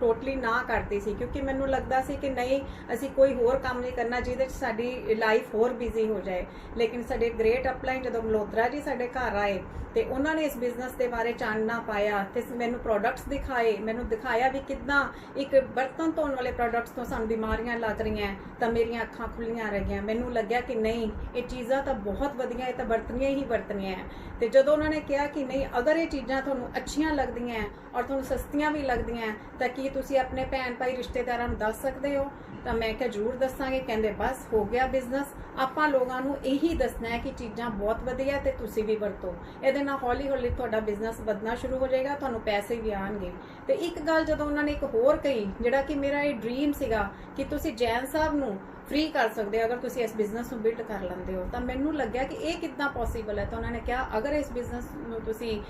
ਟੋਟਲੀ ਨਾ ਕਰਦੀ ਸੀ, ਕਿਉਂਕਿ ਮੈਨੂੰ ਲੱਗਦਾ ਸੀ ਕਿ ਨਹੀਂ ਅਸੀਂ ਕੋਈ ਹੋਰ ਕੰਮ ਨਹੀਂ ਕਰਨਾ ਜਿਹਦੇ 'ਚ ਸਾਡੀ ਲਾਈਫ ਹੋਰ ਬਿਜ਼ੀ ਹੋ ਜਾਏ। ਲੇਕਿਨ ਸਾਡੇ ਗ੍ਰੇਟ ਅਪਲਾਈਨ ਜਦੋਂ ਮਲਹੋਤਰਾ ਜੀ ਸਾਡੇ ਘਰ ਆਏ ਤੇ ਉਹਨਾਂ ਨੇ ਇਸ ਬਿਜ਼ਨਸ ਦੇ ਬਾਰੇ ਚਾਨਣਾ ਪਾਇਆ ਤੇ ਮੈਨੂੰ ਪ੍ਰੋਡਕਟਸ ਦਿਖਾਏ, ਮੈਨੂੰ ਦਿਖਾਇਆ ਵੀ ਕਿੱਦਾਂ ਇੱਕ ਬਰਤਨ ਧੋਣ ਵਾਲੇ ਪ੍ਰੋਡਕਟਸ ਤੋਂ ਸਾਨੂੰ ਬਿਮਾਰੀਆਂ ਲੱਗ ਰਹੀਆਂ ਤਾਂ ਮੇਰੀਆਂ ਅੱਖਾਂ ਖੁੱਲੀਆਂ ਰਹਿ ਗਈਆਂ। ਮੈਨੂੰ ਲੱਗਿਆ ਕਿ ਨਹੀਂ ਇਹ ਚੀਜ਼ਾਂ ਤਾਂ ਬਹੁਤ ਵਧੀਆ, ਇਹ ਤਾਂ ਵਰਤਣੀਆਂ ਹੀ ਵਰਤਣੀਆਂ। ਤੇ ਜਦੋਂ ਉਹਨਾਂ ਨੇ ਕਿਹਾ ਕਿ ਨਹੀਂ ਅਗਰ ਇਹ ਚੀਜ਼ਾਂ ਤੁਹਾਨੂੰ ਅੱਛੀਆਂ ਲੱਗਦੀਆਂ ਔਰ ਤੁਹਾਨੂੰ ਸਸਤੀਆਂ ਵੀ ਲੱਗਦੀਆਂ ਤਾਂ ਕੀ ਤੁਸੀਂ ਆਪਣੇ ਭੈਣ ਭਾਈ ਰਿਸ਼ਤੇਦਾਰਾਂ ਨੂੰ ਦੱਸ ਸਕਦੇ ਹੋ, ਤਾਂ ਮੈਂ ਕਿਹਾ ਜ਼ਰੂਰ ਦੱਸਾਂਗੇ। ਕਹਿੰਦੇ ਬਸ ਹੋ ਗਿਆ ਬਿਜ਼ਨਸ, ਆਪਾਂ ਲੋਕਾਂ ਨੂੰ ਇਹੀ ਦੱਸਣਾ ਹੈ ਕਿ ਚੀਜ਼ਾਂ ਬਹੁਤ ਵਧੀਆ ਤੇ ਤੁਸੀਂ ਵੀ ਵਰਤੋ। ਇਹਦੇ ਨਾਲ ਹੌਲੀ ਹੌਲੀ ਤੁਹਾਡਾ ਬਿਜ਼ਨਸ ਵਧਣਾ ਸ਼ੁਰੂ ਹੋ ਜਾਏਗਾ, ਤੁਹਾਨੂੰ ਪੈਸੇ ਵੀ ਆਉਣਗੇ। ਤੇ ਇੱਕ ਗੱਲ ਜਦੋਂ ਉਹਨਾਂ ਨੇ ਇੱਕ ਹੋਰ ਕਹੀ ਜਿਹੜਾ ਕਿ ਮੇਰਾ ਇਹ ਡ੍ਰੀਮ ਸੀਗਾ ਕਿ ਤੁਸੀਂ ਜੈਨ ਸਾਹਿਬ ਨੂੰ ਫ੍ਰੀ ਕਰ ਸਕਦੇ ਹੋ ਅਗਰ ਤੁਸੀਂ ਇਸ ਬਿਜ਼ਨਸ ਨੂੰ ਬਿਲਡ ਕਰ ਲੈਂਦੇ ਹੋ। ਤਾਂ ਮੈਨੂੰ ਲੱਗਿਆ ਕਿ ਇਹ ਕਿੱਦਾਂ ਪੋਸੀਬਲ ਹੈ। ਤਾਂ ਉਹਨਾਂ ਨੇ ਕਿਹਾ ਅਗਰ ਇਸ ਬਿਜ਼ਨਸ ਨੂੰ ਤੁਸੀਂ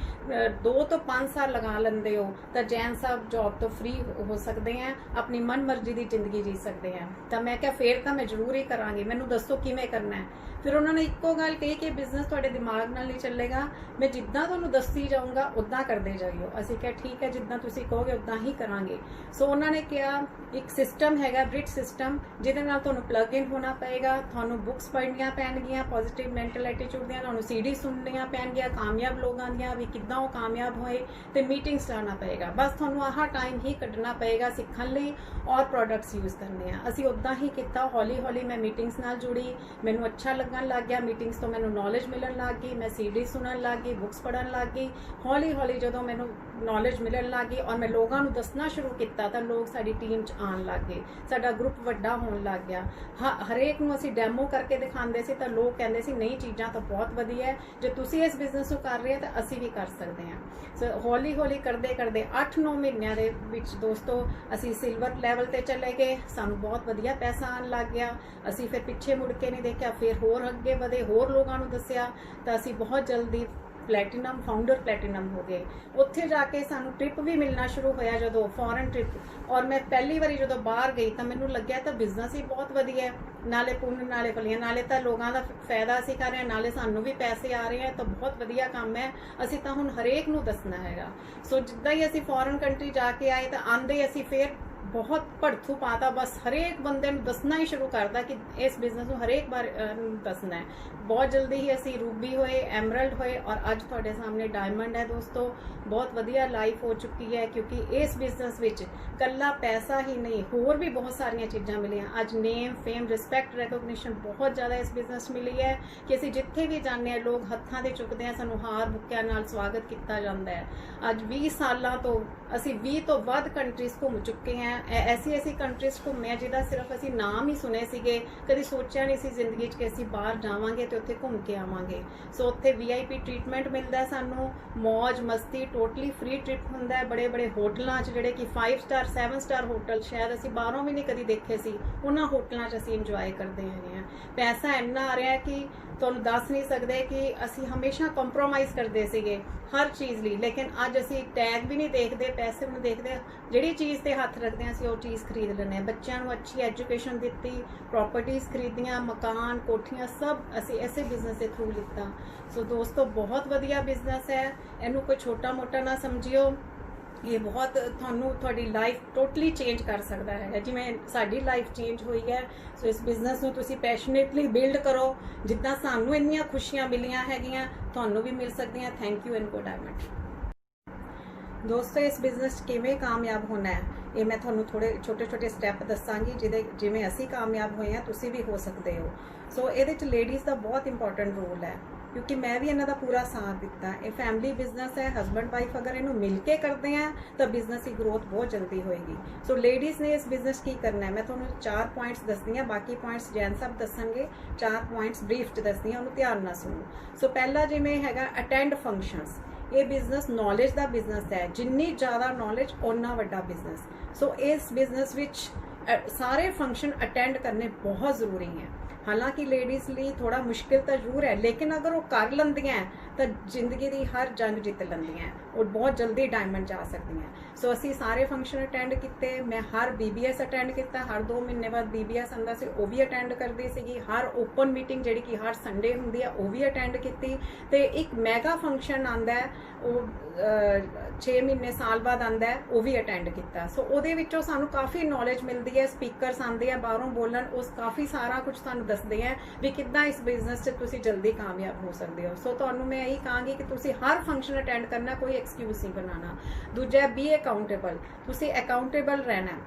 2 ਤੋਂ 5 ਸਾਲ ਲਗਾ ਲੈਂਦੇ ਹੋ ਤਾਂ ਜੈਨ ਸਾਹਿਬ ਜੌਬ ਤੋਂ ਫ੍ਰੀ ਹੋ ਸਕਦੇ ਆ, ਆਪਣੀ ਮਨ ਮਰਜ਼ੀ ਦੀ ਜ਼ਿੰਦਗੀ ਜੀ ਸਕਦੇ ਆ। ਤਾਂ ਮੈਂ ਕਿਹਾ ਫੇਰ ਤਾਂ ਮੈਂ ਜ਼ਰੂਰ ਹੀ ਕਰਾਂਗੀ, ਮੈਨੂੰ ਦੱਸੋ ਕਿਵੇਂ ਕਰਨਾ ਹੈ। ਫਿਰ ਉਹਨਾਂ ਨੇ ਇੱਕੋ ਗੱਲ ਕਹੀ ਕਿ ਬਿਜ਼ਨਸ ਤੁਹਾਡੇ ਦਿਮਾਗ ਨਾਲ ਨਹੀਂ ਚੱਲੇਗਾ, ਮੈਂ ਜਿੱਦਾਂ ਤੁਹਾਨੂੰ ਦੱਸੀ ਜਾਊਂਗਾ ਉਦਾਂ ਕਰਦੇ ਜਾਈਓ। ਅਸੀਂ ਕਿਹਾ ਠੀਕ ਹੈ, ਜਿੱਦਾਂ ਤੁਸੀਂ ਕਹੋਗੇ ਉਦਾਂ ਹੀ ਕਰਾਂਗੇ। ਸੋ ਉਹਨਾਂ ਨੇ ਕਿਹਾ ਇੱਕ ਸਿਸਟਮ ਹੈਗਾ ਬ੍ਰਿਟ ਸਿਸਟਮ, ਜਿਹਦੇ ਨਾਲ ਤੁਹਾਨੂੰ ਪਲੱਗ ਇਨ ਹੋਣਾ ਪਏਗਾ, ਤੁਹਾਨੂੰ ਬੁੱਕਸ ਪੜ੍ਹਨੀਆਂ ਪੈਣਗੀਆਂ ਪੋਜ਼ਿਟਿਵ ਮੈਂਟਲ ਐਟੀਟਿਊਡ ਦੀਆਂ, ਤੁਹਾਨੂੰ ਸੀਡੀ ਸੁਣਨੀਆਂ ਪੈਣਗੀਆਂ ਕਾਮਯਾਬ ਲੋਕਾਂ ਦੀਆਂ ਵੀ ਕਿੱਦਾਂ ਉਹ ਕਾਮਯਾਬ ਹੋਏ, ਤੇ ਮੀਟਿੰਗਸ ਲਾਉਣਾ ਪਏਗਾ। ਬਸ ਤੁਹਾਨੂੰ ਆਹ ਟਾਈਮ ਹੀ ਕੱਢਣਾ ਪਏਗਾ ਸਿੱਖਣ ਲਈ ਔਰ ਪ੍ਰੋਡਕਟਸ ਯੂਜ਼ ਕਰਨੇ ਆ। ਅਸੀਂ ਉਦਾਂ ਹੀ ਕੀਤਾ, ਹੌਲੀ ਹੌਲੀ ਮੈਂ ਮੀਟਿੰਗਸ ਨਾਲ ਜੁੜੀ, ਮੈਨੂੰ ਅੱਛਾ ਲੱਗਣ ਲੱਗ ਗਿਆ। ਮੀਟਿੰਗਸ ਤੋਂ ਮੈਨੂੰ ਨੌਲੇਜ ਮਿਲਣ ਲੱਗ ਗਈ, ਮੈਂ ਸੀਡੀ ਸੁਣਨ ਲੱਗ ਗਈ, ਬੁੱਕਸ ਪੜ੍ਹਨ ਲੱਗ ਗਈ। ਹੌਲੀ ਹੌਲੀ ਜਦੋਂ ਮੈਨੂੰ ਨੌਲੇਜ ਮਿਲਣ ਲੱਗ ਗਈ ਔਰ ਮੈਂ ਲੋਕਾਂ ਨੂੰ ਦੱਸਣਾ ਸ਼ੁਰੂ ਕੀਤਾ ਤਾਂ ਲੋਕ ਸਾਡੀ ਟੀਮ 'ਚ ਆਉਣ ਲੱਗ ਗਏ, ਸਾਡਾ ਗਰੁੱਪ ਵੱਡਾ ਹੋਣ ਲੱਗ ਗਿਆ। ਹਰੇਕ ਨੂੰ ਅਸੀਂ ਡੈਮੋ ਕਰਕੇ ਦਿਖਾਉਂਦੇ ਸੀ ਤਾਂ ਲੋਕ ਕਹਿੰਦੇ ਸੀ ਨਹੀਂ ਚੀਜ਼ਾਂ ਤਾਂ ਬਹੁਤ ਵਧੀਆ ਹੈ, ਜੇ ਤੁਸੀਂ ਇਸ ਬਿਜ਼ਨਸ ਨੂੰ ਕਰ ਰਹੇ ਹੋ ਤਾਂ ਅਸੀਂ ਵੀ ਕਰ ਸਕਦੇ ਹਾਂ। ਸੋ ਹੌਲੀ ਹੌਲੀ ਕਰਦੇ ਕਰਦੇ 8-9 ਮਹੀਨਿਆਂ ਦੇ ਵਿੱਚ ਦੋਸਤੋ ਅਸੀਂ ਸਿਲਵਰ ਲੈਵਲ ਤੇ ਚਲੇ ਗਏ, ਸਾਨੂੰ ਬਹੁਤ ਵਧੀਆ ਪੈਸਾ ਆਉਣ ਲੱਗ ਗਿਆ। ਅਸੀਂ ਫਿਰ ਪਿੱਛੇ ਮੁੜ ਕੇ ਨਹੀਂ ਦੇਖਿਆ, ਫਿਰ ਹੋਰ ਅੱਗੇ ਵਧੇ, ਹੋਰ ਲੋਕਾਂ ਨੂੰ ਦੱਸਿਆ ਤਾਂ ਅਸੀਂ ਬਹੁਤ ਜਲਦੀ ਪਲੈਟੀਨਮ ਫਾਊਂਡਰ ਪਲੈਟੀਨਮ ਹੋ ਗਏ। ਉੱਥੇ ਜਾ ਕੇ ਸਾਨੂੰ ਟ੍ਰਿਪ ਵੀ ਮਿਲਣਾ ਸ਼ੁਰੂ ਹੋਇਆ, ਜਦੋਂ ਫੋਰਨ ਟ੍ਰਿਪ। ਔਰ ਮੈਂ ਪਹਿਲੀ ਵਾਰੀ ਜਦੋਂ ਬਾਹਰ ਗਈ ਤਾਂ ਮੈਨੂੰ ਲੱਗਿਆ ਤਾਂ ਬਿਜ਼ਨਸ ਹੀ ਬਹੁਤ ਵਧੀਆ ਹੈ, ਨਾਲੇ ਪੁੰਨ ਨਾਲੇ ਫਲੀਆਂ, ਨਾਲੇ ਤਾਂ ਲੋਕਾਂ ਦਾ ਫਾਇਦਾ ਅਸੀਂ ਕਰ ਰਹੇ ਹਾਂ, ਨਾਲੇ ਸਾਨੂੰ ਵੀ ਪੈਸੇ ਆ ਰਹੇ ਆ, ਤਾਂ ਬਹੁਤ ਵਧੀਆ ਕੰਮ ਹੈ। ਅਸੀਂ ਤਾਂ ਹੁਣ ਹਰੇਕ ਨੂੰ ਦੱਸਣਾ ਹੈਗਾ। ਸੋ ਜਿੱਦਾਂ ਹੀ ਅਸੀਂ ਫੋਰਨ ਕੰਟਰੀ ਜਾ ਕੇ ਆਏ ਤਾਂ ਆਂਦੇ ਅਸੀਂ ਫਿਰ ਬਹੁਤ ਭੜਥੂ ਪਾਤਾ, ਬਸ ਹਰੇਕ ਬੰਦੇ ਨੂੰ ਦੱਸਣਾ ਹੀ ਸ਼ੁਰੂ ਕਰਦਾ ਕਿ ਇਸ ਬਿਜ਼ਨਸ ਨੂੰ ਹਰੇਕ ਬਾਰ ਦੱਸਣਾ ਹੈ। ਬਹੁਤ ਜਲਦੀ ਹੀ ਅਸੀਂ ਰੂਬੀ ਹੋਏ, ਐਮਰਲਡ ਹੋਏ ਔਰ ਅੱਜ ਤੁਹਾਡੇ ਸਾਹਮਣੇ ਡਾਇਮੰਡ ਹੈ। ਦੋਸਤੋ ਬਹੁਤ ਵਧੀਆ ਲਾਈਫ ਹੋ ਚੁੱਕੀ ਹੈ, ਕਿਉਂਕਿ ਇਸ ਬਿਜ਼ਨਸ ਵਿੱਚ ਕੱਲਾ ਪੈਸਾ ਹੀ ਨਹੀਂ, ਹੋਰ ਵੀ ਬਹੁਤ ਸਾਰੀਆਂ ਚੀਜ਼ਾਂ ਮਿਲੀਆਂ। ਅੱਜ ਨੇਮ, ਫੇਮ, ਰਿਸਪੈਕਟ, ਰੈਕੋਗਨੀਸ਼ਨ ਬਹੁਤ ਜ਼ਿਆਦਾ ਇਸ ਬਿਜ਼ਨਸ ਮਿਲੀ ਹੈ ਕਿ ਅਸੀਂ ਜਿੱਥੇ ਵੀ ਜਾਂਦੇ ਹਾਂ ਲੋਕ ਹੱਥਾਂ ਦੇ ਚੁੱਕਦੇ ਆ, ਸਾਨੂੰ ਹਾਰ ਬੁੱਕਿਆਂ ਨਾਲ ਸਵਾਗਤ ਕੀਤਾ ਜਾਂਦਾ ਹੈ। ਅੱਜ 20 ਸਾਲਾਂ ਤੋਂ ਅਸੀਂ 20 ਤੋਂ ਵੱਧ ਕੰਟਰੀਜ਼ ਘੁੰਮ ਚੁੱਕੇ ਹਾਂ। ਐਸੀ ਕੰਟਰੀਜ਼ ਘੁੰਮੇ ਜਿਹਦਾ ਸਿਰਫ ਅਸੀਂ ਨਾਮ ਹੀ ਸੁਣੇ ਸੀਗੇ, ਕਦੀ ਸੋਚਿਆ ਨਹੀਂ ਸੀ ਜ਼ਿੰਦਗੀ 'ਚ ਕਿ ਅਸੀਂ ਬਾਹਰ ਜਾਵਾਂਗੇ ਤੇ ਉੱਥੇ ਘੁੰਮ ਕੇ ਆਵਾਂਗੇ। ਸੋ ਉੱਥੇ VIP ਟ੍ਰੀਟਮੈਂਟ ਮਿਲਦਾ ਸਾਨੂੰ, ਮੌਜ ਮਸਤੀ, ਟੋਟਲੀ ਫ੍ਰੀ ਟ੍ਰਿਪ ਹੁੰਦਾ ਹੈ। ਬੜੇ ਬੜੇ ਹੋਟਲਾਂ 'ਚ ਜਿਹੜੇ ਕਿ 5 ਸਟਾਰ 7 ਸਟਾਰ ਹੋਟਲ ਸ਼ਾਇਦ ਅਸੀਂ ਬਾਹਰੋਂ ਵੀ ਨਹੀਂ ਕਦੀ ਦੇਖੇ ਸੀ, ਉਹਨਾਂ ਹੋਟਲਾਂ 'ਚ ਅਸੀਂ ਇੰਜੋਏ ਕਰਦੇ ਹੈਗੇ ਹਾਂ। ਪੈਸਾ ਇੰਨਾ ਆ ਰਿਹਾ ਕਿ ਤੁਹਾਨੂੰ ਦੱਸ ਨਹੀਂ ਸਕਦੇ ਕਿ ਅਸੀਂ ਹਮੇਸ਼ਾ ਕੰਪਰੋਮਾਈਜ਼ ਕਰਦੇ ਸੀਗੇ ਹਰ ਚੀਜ਼ ਲਈ, ਲੇਕਿਨ ਅੱਜ ਅਸੀਂ ਟੈਗ ਵੀ ਨਹੀਂ ਦੇਖਦੇ, ਪੈਸੇ ਵੀ ਨਹੀਂ ਦੇਖਦੇ, ਜਿਹੜੀ ਚੀਜ਼ ਤੇ ਹੱਥ ਰੱਖਦੇ ਹਾਂ ਅਸੀਂ ਉਹ ਚੀਜ਼ ਖਰੀਦ ਲੈਂਦੇ ਹਾਂ। ਬੱਚਿਆਂ ਨੂੰ ਅੱਛੀ ਐਜੂਕੇਸ਼ਨ ਦਿੱਤੀ, ਪ੍ਰਾਪਰਟੀਜ਼ ਖਰੀਦੀਆਂ, ਮਕਾਨ, ਕੋਠੀਆਂ, ਸਭ ਅਸੀਂ ਐਸੇ ਬਿਜ਼ਨਸ ਦੇ ਥਰੂ ਲਿੱਤਾ। ਸੋ ਦੋਸਤੋ ਬਹੁਤ ਵਧੀਆ ਬਿਜ਼ਨਸ ਹੈ, ਇਹਨੂੰ ਕੋਈ ਛੋਟਾ ਮੋਟਾ ਨਾ ਸਮਝਿਓ। ਇਹ ਬਹੁਤ ਤੁਹਾਨੂੰ ਤੁਹਾਡੀ ਲਾਈਫ ਟੋਟਲੀ ਚੇਂਜ ਕਰ ਸਕਦਾ ਹੈ, ਜਿਵੇਂ ਸਾਡੀ ਲਾਈਫ ਚੇਂਜ ਹੋਈ ਹੈ। ਸੋ ਇਸ ਬਿਜ਼ਨਸ ਨੂੰ ਤੁਸੀਂ ਪੈਸ਼ਨੇਟਲੀ ਬਿਲਡ ਕਰੋ, ਜਿੱਦਾਂ ਸਾਨੂੰ ਇੰਨੀਆਂ ਖੁਸ਼ੀਆਂ ਮਿਲੀਆਂ ਹੈਗੀਆਂ ਤੁਹਾਨੂੰ ਵੀ ਮਿਲ ਸਕਦੀਆਂ। Thank you Inco diamond. ਦੋਸਤੋ ਇਸ ਬਿਜ਼ਨਸ 'ਚ ਕਿਵੇਂ ਕਾਮਯਾਬ ਹੋਣਾ ਹੈ ਇਹ ਮੈਂ ਤੁਹਾਨੂੰ ਥੋੜੇ ਛੋਟੇ ਸਟੈਪ ਦੱਸਾਂਗੀ, ਜਿਵੇਂ ਅਸੀਂ ਕਾਮਯਾਬ ਹੋਏ ਹਾਂ ਤੁਸੀਂ ਵੀ ਹੋ ਸਕਦੇ ਹੋ। ਸੋ ਇਹਦੇ 'ਚ ਲੇਡੀਜ਼ ਦਾ ਬਹੁਤ ਇੰਪੋਰਟੈਂਟ ਰੋਲ ਹੈ, ਕਿਉਂਕਿ ਮੈਂ ਵੀ ਇਹਨਾਂ ਦਾ ਪੂਰਾ ਸਾਥ ਦਿੱਤਾ। ਇਹ ਫੈਮਿਲੀ ਬਿਜ਼ਨਸ ਹੈ, ਹਸਬੈਂਡ ਵਾਈਫ ਅਗਰ ਇਹਨੂੰ ਮਿਲ ਕੇ ਕਰਦੇ ਆ ਤਾਂ ਬਿਜ਼ਨਸ ਦੀ ਗਰੋਥ ਬਹੁਤ ਜਲਦੀ ਹੋਏਗੀ। ਸੋ ਲੇਡੀਜ਼ ਨੇ ਇਸ ਬਿਜ਼ਨਸ ਕੀ ਕਰਨਾ ਹੈ, ਮੈਂ ਤੁਹਾਨੂੰ 4 ਪੁਆਇੰਟਸ ਦੱਸਦੀ ਹਾਂ, ਬਾਕੀ ਪੁਆਇੰਟਸ ਜੈਨ ਸਾਹਿਬ ਦੱਸਣਗੇ। 4 ਪੁਆਇੰਟਸ ਬਰੀਫ 'ਚ ਦੱਸਦੀ ਹਾਂ, ਉਹਨੂੰ ਧਿਆਨ ਨਾਲ ਸੁਣੋ। ਸੋ ਪਹਿਲਾ ਜਿਵੇਂ ਹੈਗਾ ਅਟੈਂਡ ਫੰਕਸ਼ਨਸ। ਇਹ ਬਿਜ਼ਨਸ ਨੌਲੇਜ ਦਾ ਬਿਜ਼ਨਸ ਹੈ, ਜਿੰਨੀ ਜ਼ਿਆਦਾ ਨੌਲੇਜ ਓਨਾ ਵੱਡਾ ਬਿਜ਼ਨਸ। ਸੋ ਇਸ ਬਿਜ਼ਨਸ ਵਿੱਚ ਸਾਰੇ ਫੰਕਸ਼ਨ ਅਟੈਂਡ ਕਰਨੇ ਬਹੁਤ ਜ਼ਰੂਰੀ ਹੈ। ਹਾਲਾਂਕਿ ਲੇਡੀਜ਼ ਲਈ ਥੋੜਾ ਮੁਸ਼ਕਿਲ ਤਾਂ ਜ਼ਰੂਰ ਹੈ, ਲੇਕਿਨ ਅਗਰ ਉਹ ਕਰ ਲੈਂਦੀਆਂ ਤਾਂ ਜ਼ਿੰਦਗੀ ਦੀ ਹਰ ਜੰਗ ਜਿੱਤ ਲੈਂਦੀਆਂ ਔਰ ਬਹੁਤ ਜਲਦੀ ਡਾਇਮੰਡ ਜਾ ਸਕਦੀਆਂ। ਸੋ ਅਸੀਂ ਸਾਰੇ ਫੰਕਸ਼ਨ ਅਟੈਂਡ ਕੀਤੇ। ਮੈਂ ਹਰ BBS ਅਟੈਂਡ ਕੀਤਾ, ਹਰ 2 ਮਹੀਨੇ ਬਾਅਦ BBS ਆਉਂਦਾ ਸੀ ਉਹ ਵੀ ਅਟੈਂਡ ਕਰਦੀ ਸੀਗੀ। ਹਰ ਓਪਨ ਮੀਟਿੰਗ ਜਿਹੜੀ ਕਿ ਹਰ ਸੰਡੇ ਹੁੰਦੀ ਆ ਉਹ ਵੀ ਅਟੈਂਡ ਕੀਤੀ। ਤੇ ਇੱਕ ਮੈਗਾ ਫੰਕਸ਼ਨ ਆਉਂਦਾ ਹੈ ਉਹ 6 ਮਹੀਨੇ ਸਾਲ ਬਾਅਦ ਆਉਂਦਾ ਹੈ, ਉਹ ਵੀ ਅਟੈਂਡ ਕੀਤਾ। ਸੋ ਉਹਦੇ ਵਿੱਚੋਂ ਸਾਨੂੰ ਕਾਫੀ ਨੌਲੇਜ ਮਿਲਦੀ ਹੈ, ਸਪੀਕਰਸ ਆਉਂਦੇ ਆ ਬਾਹਰੋਂ ਬੋਲਣ, ਉਸ ਕਾਫੀ ਸਾਰਾ ਕੁਝ ਸਾਨੂੰ ਦੱਸਦੇ ਆ ਵੀ ਕਿੱਦਾਂ ਇਸ ਬਿਜ਼ਨਸ 'ਚ ਤੁਸੀਂ ਜਲਦੀ ਕਾਮਯਾਬ ਹੋ ਸਕਦੇ ਹੋ। ਸੋ ਤੁਹਾਨੂੰ ਮੈਂ ਇਹੀ ਕਹਾਂਗੀ ਕਿ ਤੁਸੀਂ ਹਰ ਫੰਕਸ਼ਨ ਅਟੈਂਡ ਕਰਨਾ, ਕੋਈ ਐਕਸਕਿਊਜ਼ ਨਹੀਂ ਬਣਾਉਣਾ। ਦੂਜਾ ਬੀ ਅਕਾਊਂਟੇਬਲ, ਤੁਸੀਂ ਅਕਾਊਂਟੇਬਲ ਰਹਿਣਾ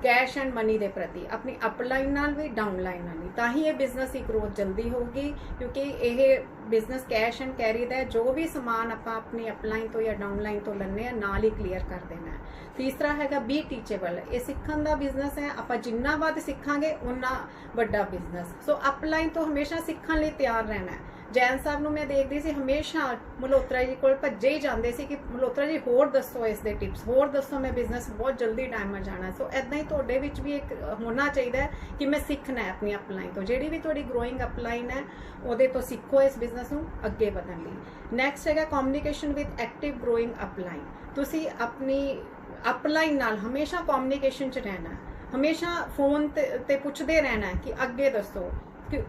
ਕੈਸ਼ ਐਂਡ ਮਨੀ ਦੇ ਪ੍ਰਤੀ, ਆਪਣੀ ਅਪਲਾਈਨ ਨਾਲ ਵੀ ਡਾਊਨਲਾਈਨ ਨਾਲ ਵੀ, ਤਾਂ ਹੀ ਇਹ ਬਿਜ਼ਨਸ ਦੀ ਗਰੋਥ ਜਲਦੀ ਹੋਊਗੀ। ਕਿਉਂਕਿ ਇਹ ਬਿਜ਼ਨਸ ਕੈਸ਼ ਐਂਡ ਕੈਰੀ ਦਾ, ਜੋ ਵੀ ਸਮਾਨ ਆਪਾਂ ਆਪਣੀ ਅਪਲਾਈਨ ਤੋਂ ਜਾਂ ਡਾਊਨਲਾਈਨ ਤੋਂ ਲੈਣੇ ਆ ਨਾਲ ਹੀ ਕਲੀਅਰ ਕਰ ਦੇਣਾ। ਤੀਸਰਾ ਹੈਗਾ ਬੀ ਟੀਚੇਬਲ। ਇਹ ਸਿੱਖਣ ਦਾ ਬਿਜ਼ਨਸ ਹੈ, ਆਪਾਂ ਜਿੰਨਾ ਵੱਧ ਸਿੱਖਾਂਗੇ ਉਨਾ ਵੱਡਾ ਬਿਜ਼ਨਸ। ਸੋ ਅਪਲਾਈਨ ਤੋਂ ਹਮੇਸ਼ਾ ਸਿੱਖਣ ਲਈ ਤਿਆਰ ਰਹਿਣਾ ਹੈ। ਜੈਨ ਸਾਹਿਬ ਨੂੰ ਮੈਂ ਦੇਖਦੀ ਸੀ ਹਮੇਸ਼ਾ ਮਲਹੋਤਰਾ ਜੀ ਕੋਲ ਭੱਜੇ ਹੀ ਜਾਂਦੇ ਸੀ ਕਿ ਮਲਹੋਤਰਾ ਜੀ ਹੋਰ ਦੱਸੋ ਇਸ ਦੇ ਟਿਪਸ, ਹੋਰ ਦੱਸੋ, ਮੈਂ ਬਿਜ਼ਨਸ ਬਹੁਤ ਜਲਦੀ ਡਾਇਮੰਡ ਜਾਣਾ। ਸੋ ਇਦਾਂ ਹੀ ਤੁਹਾਡੇ ਵਿੱਚ ਵੀ ਇੱਕ ਹੋਣਾ ਚਾਹੀਦਾ ਹੈ ਕਿ ਮੈਂ ਸਿੱਖਣਾ ਹੈ ਆਪਣੀ ਅਪਲਾਈਨ ਤੋਂ, ਜਿਹੜੀ ਵੀ ਤੁਹਾਡੀ ਗਰੋਇੰਗ ਅਪਲਾਈਨ ਹੈ ਉਹਦੇ ਤੋਂ ਸਿੱਖੋ ਇਸ ਬਿਜ਼ਨਸ ਨੂੰ ਅੱਗੇ ਵਧਣ ਲਈ। ਨੈਕਸਟ ਹੈਗਾ ਕਮਿਊਨੀਕੇਸ਼ਨ ਵਿਦ ਐਕਟਿਵ ਗਰੋਇੰਗ ਅਪਲਾਈਨ। ਤੁਸੀਂ ਆਪਣੀ ਅਪਲਾਈਨ ਨਾਲ ਹਮੇਸ਼ਾ ਕਮਿਊਨੀਕੇਸ਼ਨ 'ਚ ਰਹਿਣਾ ਹੈ, ਹਮੇਸ਼ਾ ਫੋਨ ਤੇ ਪੁੱਛਦੇ ਰਹਿਣਾ ਕਿ ਅੱਗੇ ਦੱਸੋ,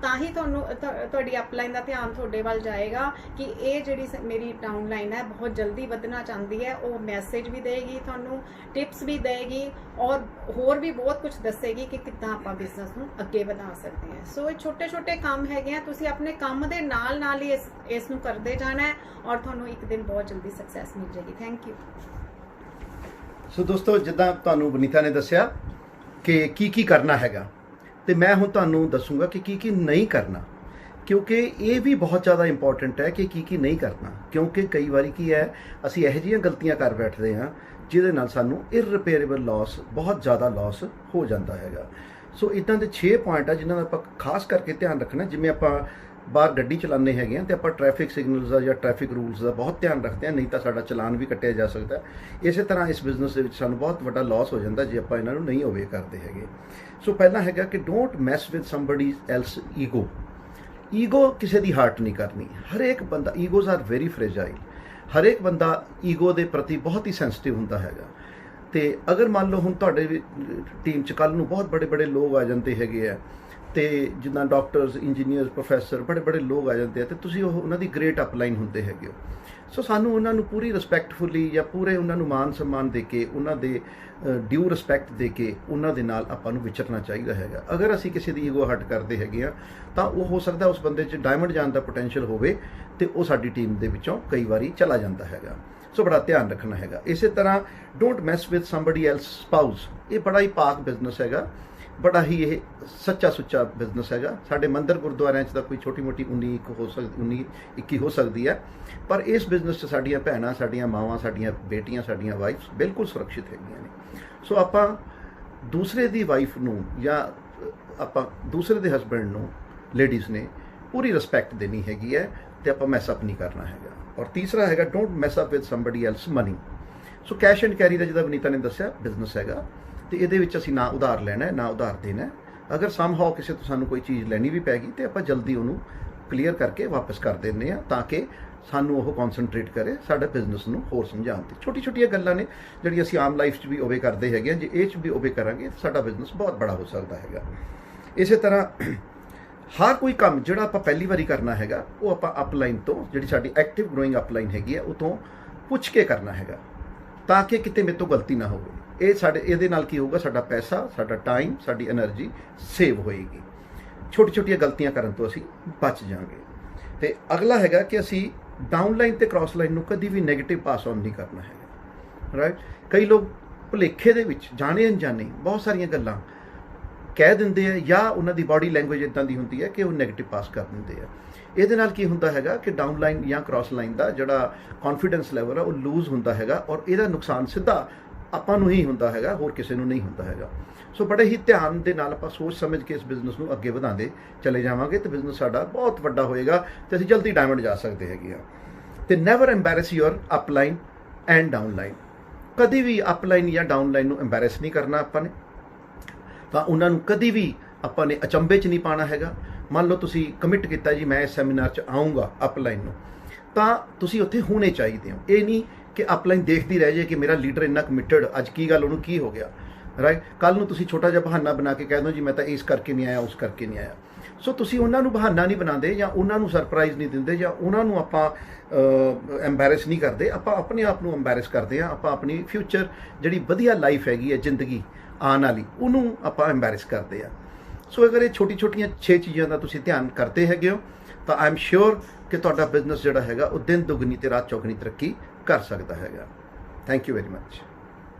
ਤਾਂ ਹੀ ਤੁਹਾਨੂੰ ਤੁਹਾਡੀ ਅਪਲਾਈਨ ਦਾ ਧਿਆਨ ਤੁਹਾਡੇ ਵੱਲ ਜਾਏਗਾ ਕਿ ਇਹ ਜਿਹੜੀ ਮੇਰੀ ਡਾਊਨਲਾਈਨ ਹੈ ਬਹੁਤ ਜਲਦੀ ਵਧਣਾ ਚਾਹੁੰਦੀ ਹੈ। ਉਹ ਮੈਸੇਜ ਵੀ ਦੇਗੀ, ਤੁਹਾਨੂੰ ਟਿਪਸ ਵੀ ਦੇਗੀ ਔਰ ਹੋਰ ਵੀ ਬਹੁਤ ਕੁਝ ਦੱਸੇਗੀ ਕਿ ਕਿੱਦਾਂ ਆਪਾਂ ਬਿਜ਼ਨਸ ਨੂੰ ਅੱਗੇ ਵਧਾ ਸਕਦੇ ਹਾਂ। ਸੋ ਇਹ ਛੋਟੇ ਛੋਟੇ ਕੰਮ ਹੈਗੇ ਆ, ਤੁਸੀਂ ਆਪਣੇ ਕੰਮ ਦੇ ਨਾਲ ਨਾਲ ਹੀ ਇਸ ਨੂੰ ਕਰਦੇ ਜਾਣਾ ਹੈ ਔਰ ਤੁਹਾਨੂੰ ਇੱਕ ਦਿਨ ਬਹੁਤ ਜਲਦੀ ਸਕਸੈਸ ਮਿਲ ਜਾਏਗੀ। Thank you. ਸੋ ਦੋਸਤੋ, ਜਿੱਦਾਂ ਤੁਹਾਨੂੰ ਵਨੀਤਾ ਨੇ ਦੱਸਿਆ ਕਿ ਕੀ ਕਰਨਾ ਹੈਗਾ, ਤੇ ਮੈਂ ਹੁਣ ਤੁਹਾਨੂੰ ਦੱਸੂਗਾ ਕਿ ਕੀ ਨਹੀਂ ਕਰਨਾ, ਕਿਉਂਕਿ ਇਹ ਵੀ ਬਹੁਤ ਜ਼ਿਆਦਾ ਇੰਪੋਰਟੈਂਟ ਹੈ ਕਿ ਕੀ ਨਹੀਂ ਕਰਨਾ। ਕਿਉਂਕਿ ਕਈ ਵਾਰੀ ਕੀ ਹੈ, ਅਸੀਂ ਇਹੋ ਜਿਹੀਆਂ ਗਲਤੀਆਂ ਕਰ ਬੈਠਦੇ ਹਾਂ ਜਿਹਦੇ ਨਾਲ ਸਾਨੂੰ ਇਰਰਿਪੇਅਰੇਬਲ ਲਾਸ, ਬਹੁਤ ਜ਼ਿਆਦਾ ਲਾਸ ਹੋ ਜਾਂਦਾ ਹੈਗਾ। ਸੋ ਇੱਦਾਂ ਦੇ 6 ਪੁਆਇੰਟ ਆ ਜਿਨ੍ਹਾਂ ਦਾ ਆਪਾਂ ਖਾਸ ਕਰਕੇ ਧਿਆਨ ਰੱਖਣਾ। ਜਿਵੇਂ ਆਪਾਂ ਬਾਹਰ ਗੱਡੀ ਚਲਾਉਂਦੇ ਹੈਗੇ ਆ ਤੇ ਆਪਾਂ ਟ੍ਰੈਫਿਕ ਸਿਗਨਲਸ ਦਾ ਜਾਂ ਟ੍ਰੈਫਿਕ ਰੂਲਸ ਦਾ ਬਹੁਤ ਧਿਆਨ ਰੱਖਦੇ ਹਾਂ, ਨਹੀਂ ਤਾਂ ਸਾਡਾ ਚਲਾਨ ਵੀ ਕੱਟਿਆ ਜਾ ਸਕਦਾ। ਇਸੇ ਤਰ੍ਹਾਂ ਇਸ ਬਿਜ਼ਨਸ ਦੇ ਵਿੱਚ ਸਾਨੂੰ ਬਹੁਤ ਵੱਡਾ ਲਾਸ ਹੋ ਜਾਂਦਾ ਜੇ ਆਪਾਂ ਇਹਨਾਂ ਨੂੰ ਨਹੀਂ ਓਬੇ ਕਰਦੇ ਹੈਗੇ। ਸੋ ਪਹਿਲਾ ਹੈਗਾ ਕਿ don't mess with somebody else ego. Ego ਕਿਸੇ ਦੀ ਹਾਰਟ ਨਹੀਂ ਕਰਨੀ। ਹਰੇਕ ਬੰਦਾ, ਈਗੋਜ਼ ਆਰ ਵੈਰੀ ਫ੍ਰੇਜਾਈਲ, ਹਰੇਕ ਬੰਦਾ ਈਗੋ ਦੇ ਪ੍ਰਤੀ ਬਹੁਤ ਹੀ ਸੈਂਸਿਟਿਵ ਹੁੰਦਾ ਹੈਗਾ। ਤੇ ਅਗਰ ਮੰਨ ਲਓ ਹੁਣ ਤੁਹਾਡੇ ਟੀਮ 'ਚ ਕੱਲ੍ਹ ਨੂੰ ਬਹੁਤ ਬੜੇ ਲੋਕ ਆ ਜਾਂਦੇ ਹੈਗੇ ਆ, ਤੇ ਜਿੱਦਾਂ ਡਾਕਟਰਸ, ਇੰਜੀਨੀਅਰ, ਪ੍ਰੋਫੈਸਰ, ਬੜੇ ਲੋਕ ਆ ਜਾਂਦੇ ਆ, ਤੇ ਤੁਸੀਂ ਉਹਨਾਂ ਦੀ ਗ੍ਰੇਟ ਅਪਲਾਈਨ ਹੁੰਦੇ ਹੈਗੇ ਹੋ। ਸੋ ਸਾਨੂੰ ਉਹਨਾਂ ਨੂੰ ਪੂਰੀ ਰਿਸਪੈਕਟਫੁਲੀ ਜਾਂ ਪੂਰੇ ਉਹਨਾਂ ਨੂੰ ਮਾਨ ਸਨਮਾਨ ਦੇ ਕੇ, ਉਹਨਾਂ ਦੇ ਡਿਊ ਰਿਸਪੈਕਟ ਦੇ ਕੇ ਉਹਨਾਂ ਦੇ ਨਾਲ ਆਪਾਂ ਨੂੰ ਵਿਚਰਨਾ ਚਾਹੀਦਾ ਹੈਗਾ। ਅਗਰ ਅਸੀਂ ਕਿਸੇ ਦੀ ਈਗੋ ਹਰਟ ਕਰਦੇ ਹੈਗੇ ਆ ਤਾਂ ਉਹ ਹੋ ਸਕਦਾ ਉਸ ਬੰਦੇ 'ਚ ਡਾਇਮੰਡ ਜਾਣ ਦਾ ਪੋਟੈਂਸ਼ੀਅਲ ਹੋਵੇ ਤੇ ਉਹ ਸਾਡੀ ਟੀਮ ਦੇ ਵਿੱਚੋਂ ਕਈ ਵਾਰੀ ਚਲਾ ਜਾਂਦਾ ਹੈਗਾ। ਸੋ ਬੜਾ ਧਿਆਨ ਰੱਖਣਾ ਹੈਗਾ। ਇਸੇ ਤਰ੍ਹਾਂ don't mess with somebody else spouse. ਇਹ ਬੜਾ ਹੀ ਪਾਕ ਬਿਜ਼ਨਸ ਹੈਗਾ, ਬੜਾ ਹੀ ਇਹ ਸੱਚਾ ਸੁੱਚਾ ਬਿਜ਼ਨਸ ਹੈਗਾ। ਸਾਡੇ ਮੰਦਰ ਗੁਰਦੁਆਰਿਆਂ 'ਚ ਤਾਂ ਕੋਈ ਛੋਟੀ ਮੋਟੀ 19-21 ਹੋ ਸਕਦੀ ਹੈ, ਪਰ ਇਸ ਬਿਜ਼ਨਸ 'ਚ ਸਾਡੀਆਂ ਭੈਣਾਂ, ਸਾਡੀਆਂ ਮਾਵਾਂ, ਸਾਡੀਆਂ ਬੇਟੀਆਂ, ਸਾਡੀਆਂ ਵਾਈਫਸ ਬਿਲਕੁਲ ਸੁਰੱਖਿਅਤ ਹੈਗੀਆਂ ਨੇ। ਸੋ ਆਪਾਂ ਦੂਸਰੇ ਦੀ ਵਾਈਫ ਨੂੰ ਜਾਂ ਆਪਾਂ ਦੂਸਰੇ ਦੇ ਹਸਬੈਂਡ ਨੂੰ, ਲੇਡੀਜ਼ ਨੇ ਪੂਰੀ ਰਿਸਪੈਕਟ ਦੇਣੀ ਹੈਗੀ ਹੈ ਤੇ ਆਪਾਂ ਮੈਸਅਪ ਨਹੀਂ ਕਰਨਾ ਹੈਗਾ। ਔਰ ਤੀਸਰਾ ਹੈਗਾ don't mess up with somebody else money. So cash and carry ਦਾ ਜਿੱਦਾਂ ਵਨੀਤਾ ਨੇ ਦੱਸਿਆ ਬਿਜ਼ਨਸ ਹੈਗਾ, ਤੇ ਇਹਦੇ ਵਿੱਚ ਅਸੀਂ ਨਾ ਉਧਾਰ ਲੈਣਾ ਹੈ, ਨਾ ਉਧਾਰ ਦੇਣਾ ਹੈ। ਅਗਰ ਸਮਹਾਓ ਕਿਸੇ ਤੋਂ ਸਾਨੂੰ ਕੋਈ ਚੀਜ਼ ਲੈਣੀ ਵੀ ਪੈ ਗਈ ਤੇ ਆਪਾਂ ਜਲਦੀ ਉਹਨੂੰ ਕਲੀਅਰ ਕਰਕੇ ਵਾਪਸ ਕਰ ਦਿੰਦੇ ਆ, ਤਾਂ ਕਿ ਸਾਨੂੰ ਉਹ ਕਨਸੈਂਟਰੇਟ ਕਰੇ ਸਾਡੇ ਬਿਜ਼ਨਸ ਨੂੰ ਹੋਰ ਸਮਝਾਉਣ ਤੇ। ਛੋਟੀਆਂ ਗੱਲਾਂ ਨੇ ਜਿਹੜੀਆਂ ਅਸੀਂ ਆਮ ਲਾਈਫ 'ਚ ਵੀ ਓਬੇ ਕਰਦੇ ਹੈਗੇ ਆ, ਜੇ ਇਹ 'ਚ ਵੀ ਓਬੇ ਕਰਾਂਗੇ ਤਾਂ ਸਾਡਾ ਬਿਜ਼ਨਸ ਬਹੁਤ ਬੜਾ ਹੋ ਸਕਦਾ ਹੈਗਾ। ਇਸੇ ਤਰ੍ਹਾਂ ਹਰ ਕੋਈ ਕੰਮ ਜਿਹੜਾ ਆਪਾਂ ਪਹਿਲੀ ਵਾਰੀ ਕਰਨਾ ਹੈਗਾ ਉਹ ਆਪਾਂ ਅਪਲਾਈਨ ਤੋਂ, ਜਿਹੜੀ ਸਾਡੀ ਐਕਟਿਵ ਗਰੋਇੰਗ ਅਪਲਾਈਨ ਹੈਗੀ ਆ, ਉਹ ਤੋਂ ਪੁੱਛ ਕੇ ਕਰਨਾ ਹੈਗਾ, ਤਾਂ ਕਿ ਕਿਤੇ ਮੇਰੇ ਤੋਂ ਗਲਤੀ ਨਾ ਹੋਵੇ। ਇਹਦੇ ਨਾਲ ਕੀ ਹੋਊਗਾ, ਸਾਡਾ ਪੈਸਾ, ਸਾਡਾ ਟਾਈਮ, ਸਾਡੀ એનર્ਜੀ ਸੇਵ ਹੋਏਗੀ। ਛੋਟੀਆਂ ਗਲਤੀਆਂ ਕਰਨ ਤੋਂ ਅਸੀਂ ਬਚ ਜਾਵਾਂਗੇ। ਤੇ ਅਗਲਾ ਹੈਗਾ ਕਿ ਅਸੀਂ ਡਾਊਨਲਾਈਨ ਤੇ ਕ੍ਰਾਸ ਲਾਈਨ ਨੂੰ ਕਦੀ ਵੀ ਨੈਗੇਟਿਵ ਪਾਸ ਆਨ ਨਹੀਂ ਕਰਨਾ ਹੈਗਾ, ਰਾਈਟ। ਕਈ ਲੋਕ ਭੁਲੇਖੇ ਦੇ ਵਿੱਚ ਜਾਣੇ ਅਣਜਾਣੇ ਬਹੁਤ ਸਾਰੀਆਂ ਗੱਲਾਂ ਕਹਿ ਦਿੰਦੇ ਆ, ਜਾਂ ਉਹਨਾਂ ਦੀ ਬਾਡੀ ਲੈਂਗੁਏਜ ਇਦਾਂ ਦੀ ਹੁੰਦੀ ਹੈ ਕਿ ਉਹ ਨੈਗੇਟਿਵ ਪਾਸ ਕਰ ਦਿੰਦੇ ਆ। ਇਹਦੇ ਨਾਲ ਕੀ ਹੁੰਦਾ ਹੈਗਾ ਕਿ ਡਾਊਨਲਾਈਨ ਜਾਂ ਕ੍ਰਾਸ ਲਾਈਨ ਦਾ ਜਿਹੜਾ ਕੌਨਫੀਡੈਂਸ ਲੈਵਲ ਆ ਉਹ ਲੂਜ਼ ਹੁੰਦਾ ਹੈਗਾ, ਔਰ ਇਹਦਾ ਨੁਕਸਾਨ ਸਿੱਧਾ ਆਪਾਂ ਨੂੰ ਹੀ ਹੁੰਦਾ ਹੈਗਾ, ਹੋਰ ਕਿਸੇ ਨੂੰ ਨਹੀਂ ਹੁੰਦਾ ਹੈਗਾ। ਸੋ ਬੜੇ ਹੀ ਧਿਆਨ ਦੇ ਨਾਲ ਆਪਾਂ ਸੋਚ ਸਮਝ ਕੇ ਇਸ ਬਿਜ਼ਨਸ ਨੂੰ ਅੱਗੇ ਵਧਾਉਂਦੇ ਚਲੇ ਜਾਵਾਂਗੇ ਤੇ ਬਿਜ਼ਨਸ ਸਾਡਾ ਬਹੁਤ ਵੱਡਾ ਹੋਏਗਾ ਤੇ ਅਸੀਂ ਜਲਦੀ ਡਾਇਮੰਡ ਜਾ ਸਕਦੇ ਹੈਗੇ ਆ। ਤੇ ਨੈਵਰ ਐਂਬੈਰਸ ਯੂਅਰ ਅਪਲਾਈਨ ਐਂਡ ਡਾਊਨਲਾਈਨ। ਕਦੀ ਵੀ ਅਪਲਾਈਨ ਜਾਂ ਡਾਊਨਲਾਈਨ ਨੂੰ ਐਂਬੈਰਸ ਨਹੀਂ ਕਰਨਾ ਆਪਾਂ ਨੇ, ਤਾਂ ਉਹਨਾਂ ਨੂੰ ਕਦੀ ਵੀ ਆਪਾਂ ਨੇ ਅਚੰਭੇ 'ਚ ਨਹੀਂ ਪਾਉਣਾ ਹੈਗਾ। ਮੰਨ ਲਓ ਤੁਸੀਂ ਕਮਿਟ ਕੀਤਾ ਜੀ ਮੈਂ ਇਸ ਸੈਮੀਨਾਰ 'ਚ ਆਊਂਗਾ ਅਪਲਾਈਨ ਨੂੰ, ਤਾਂ ਤੁਸੀਂ ਉੱਥੇ ਹੋਣੇ ਚਾਹੀਦੇ ਹੋ। ਇਹ ਨਹੀਂ ਕਿ ਅਪਲਾਈਨ ਦੇਖਦੀ ਰਹਿ ਜਾਏ ਕਿ ਮੇਰਾ ਲੀਡਰ ਇੰਨਾ ਕਮਿਟਡ, ਅੱਜ ਕੀ ਗੱਲ, ਉਹਨੂੰ ਕੀ ਹੋ ਗਿਆ, ਰਾਈਟ। ਕੱਲ੍ਹ ਨੂੰ ਤੁਸੀਂ ਛੋਟਾ ਜਿਹਾ ਬਹਾਨਾ ਬਣਾ ਕੇ ਕਹਿ ਦਿਓ ਜੀ ਮੈਂ ਤਾਂ ਇਸ ਕਰਕੇ ਨਹੀਂ ਆਇਆ, ਉਸ ਕਰਕੇ ਨਹੀਂ ਆਇਆ। ਸੋ ਤੁਸੀਂ ਉਹਨਾਂ ਨੂੰ ਬਹਾਨਾ ਨਹੀਂ ਬਣਾਉਂਦੇ, ਜਾਂ ਉਹਨਾਂ ਨੂੰ ਸਰਪ੍ਰਾਈਜ਼ ਨਹੀਂ ਦਿੰਦੇ, ਜਾਂ ਉਹਨਾਂ ਨੂੰ ਆਪਾਂ ਐਂਬੈਰਸ ਨਹੀਂ ਕਰਦੇ। ਆਪਾਂ ਆਪਣੇ ਆਪ ਨੂੰ ਐਂਬੈਰਸ ਕਰਦੇ ਹਾਂ। ਆਪਾਂ ਆਪਣੀ ਫਿਊਚਰ ਜਿਹੜੀ ਵਧੀਆ ਲਾਈਫ ਹੈਗੀ ਹੈ, ਜ਼ਿੰਦਗੀ ਆਉਣ ਵਾਲੀ, ਉਹਨੂੰ ਆਪਾਂ ਐਂਬੈਰਸ ਕਰਦੇ ਆ। ਸੋ ਅਗਰ ਇਹ ਛੋਟੀਆਂ 6 ਚੀਜ਼ਾਂ ਦਾ ਤੁਸੀਂ ਧਿਆਨ ਕਰਦੇ ਹੈਗੇ ਹੋ ਤਾਂ ਆਈ ਐਮ ਸ਼ੋਰ ਕਿ ਤੁਹਾਡਾ ਬਿਜ਼ਨਸ ਜਿਹੜਾ ਹੈਗਾ ਉਹ ਦਿਨ ਦੁਗਣੀ ਤੇ ਰਾਤ ਚੌਗਣੀ ਤਰੱਕੀ ਕਰ ਸਕਦਾ ਹੈਗਾ। Thank you very much.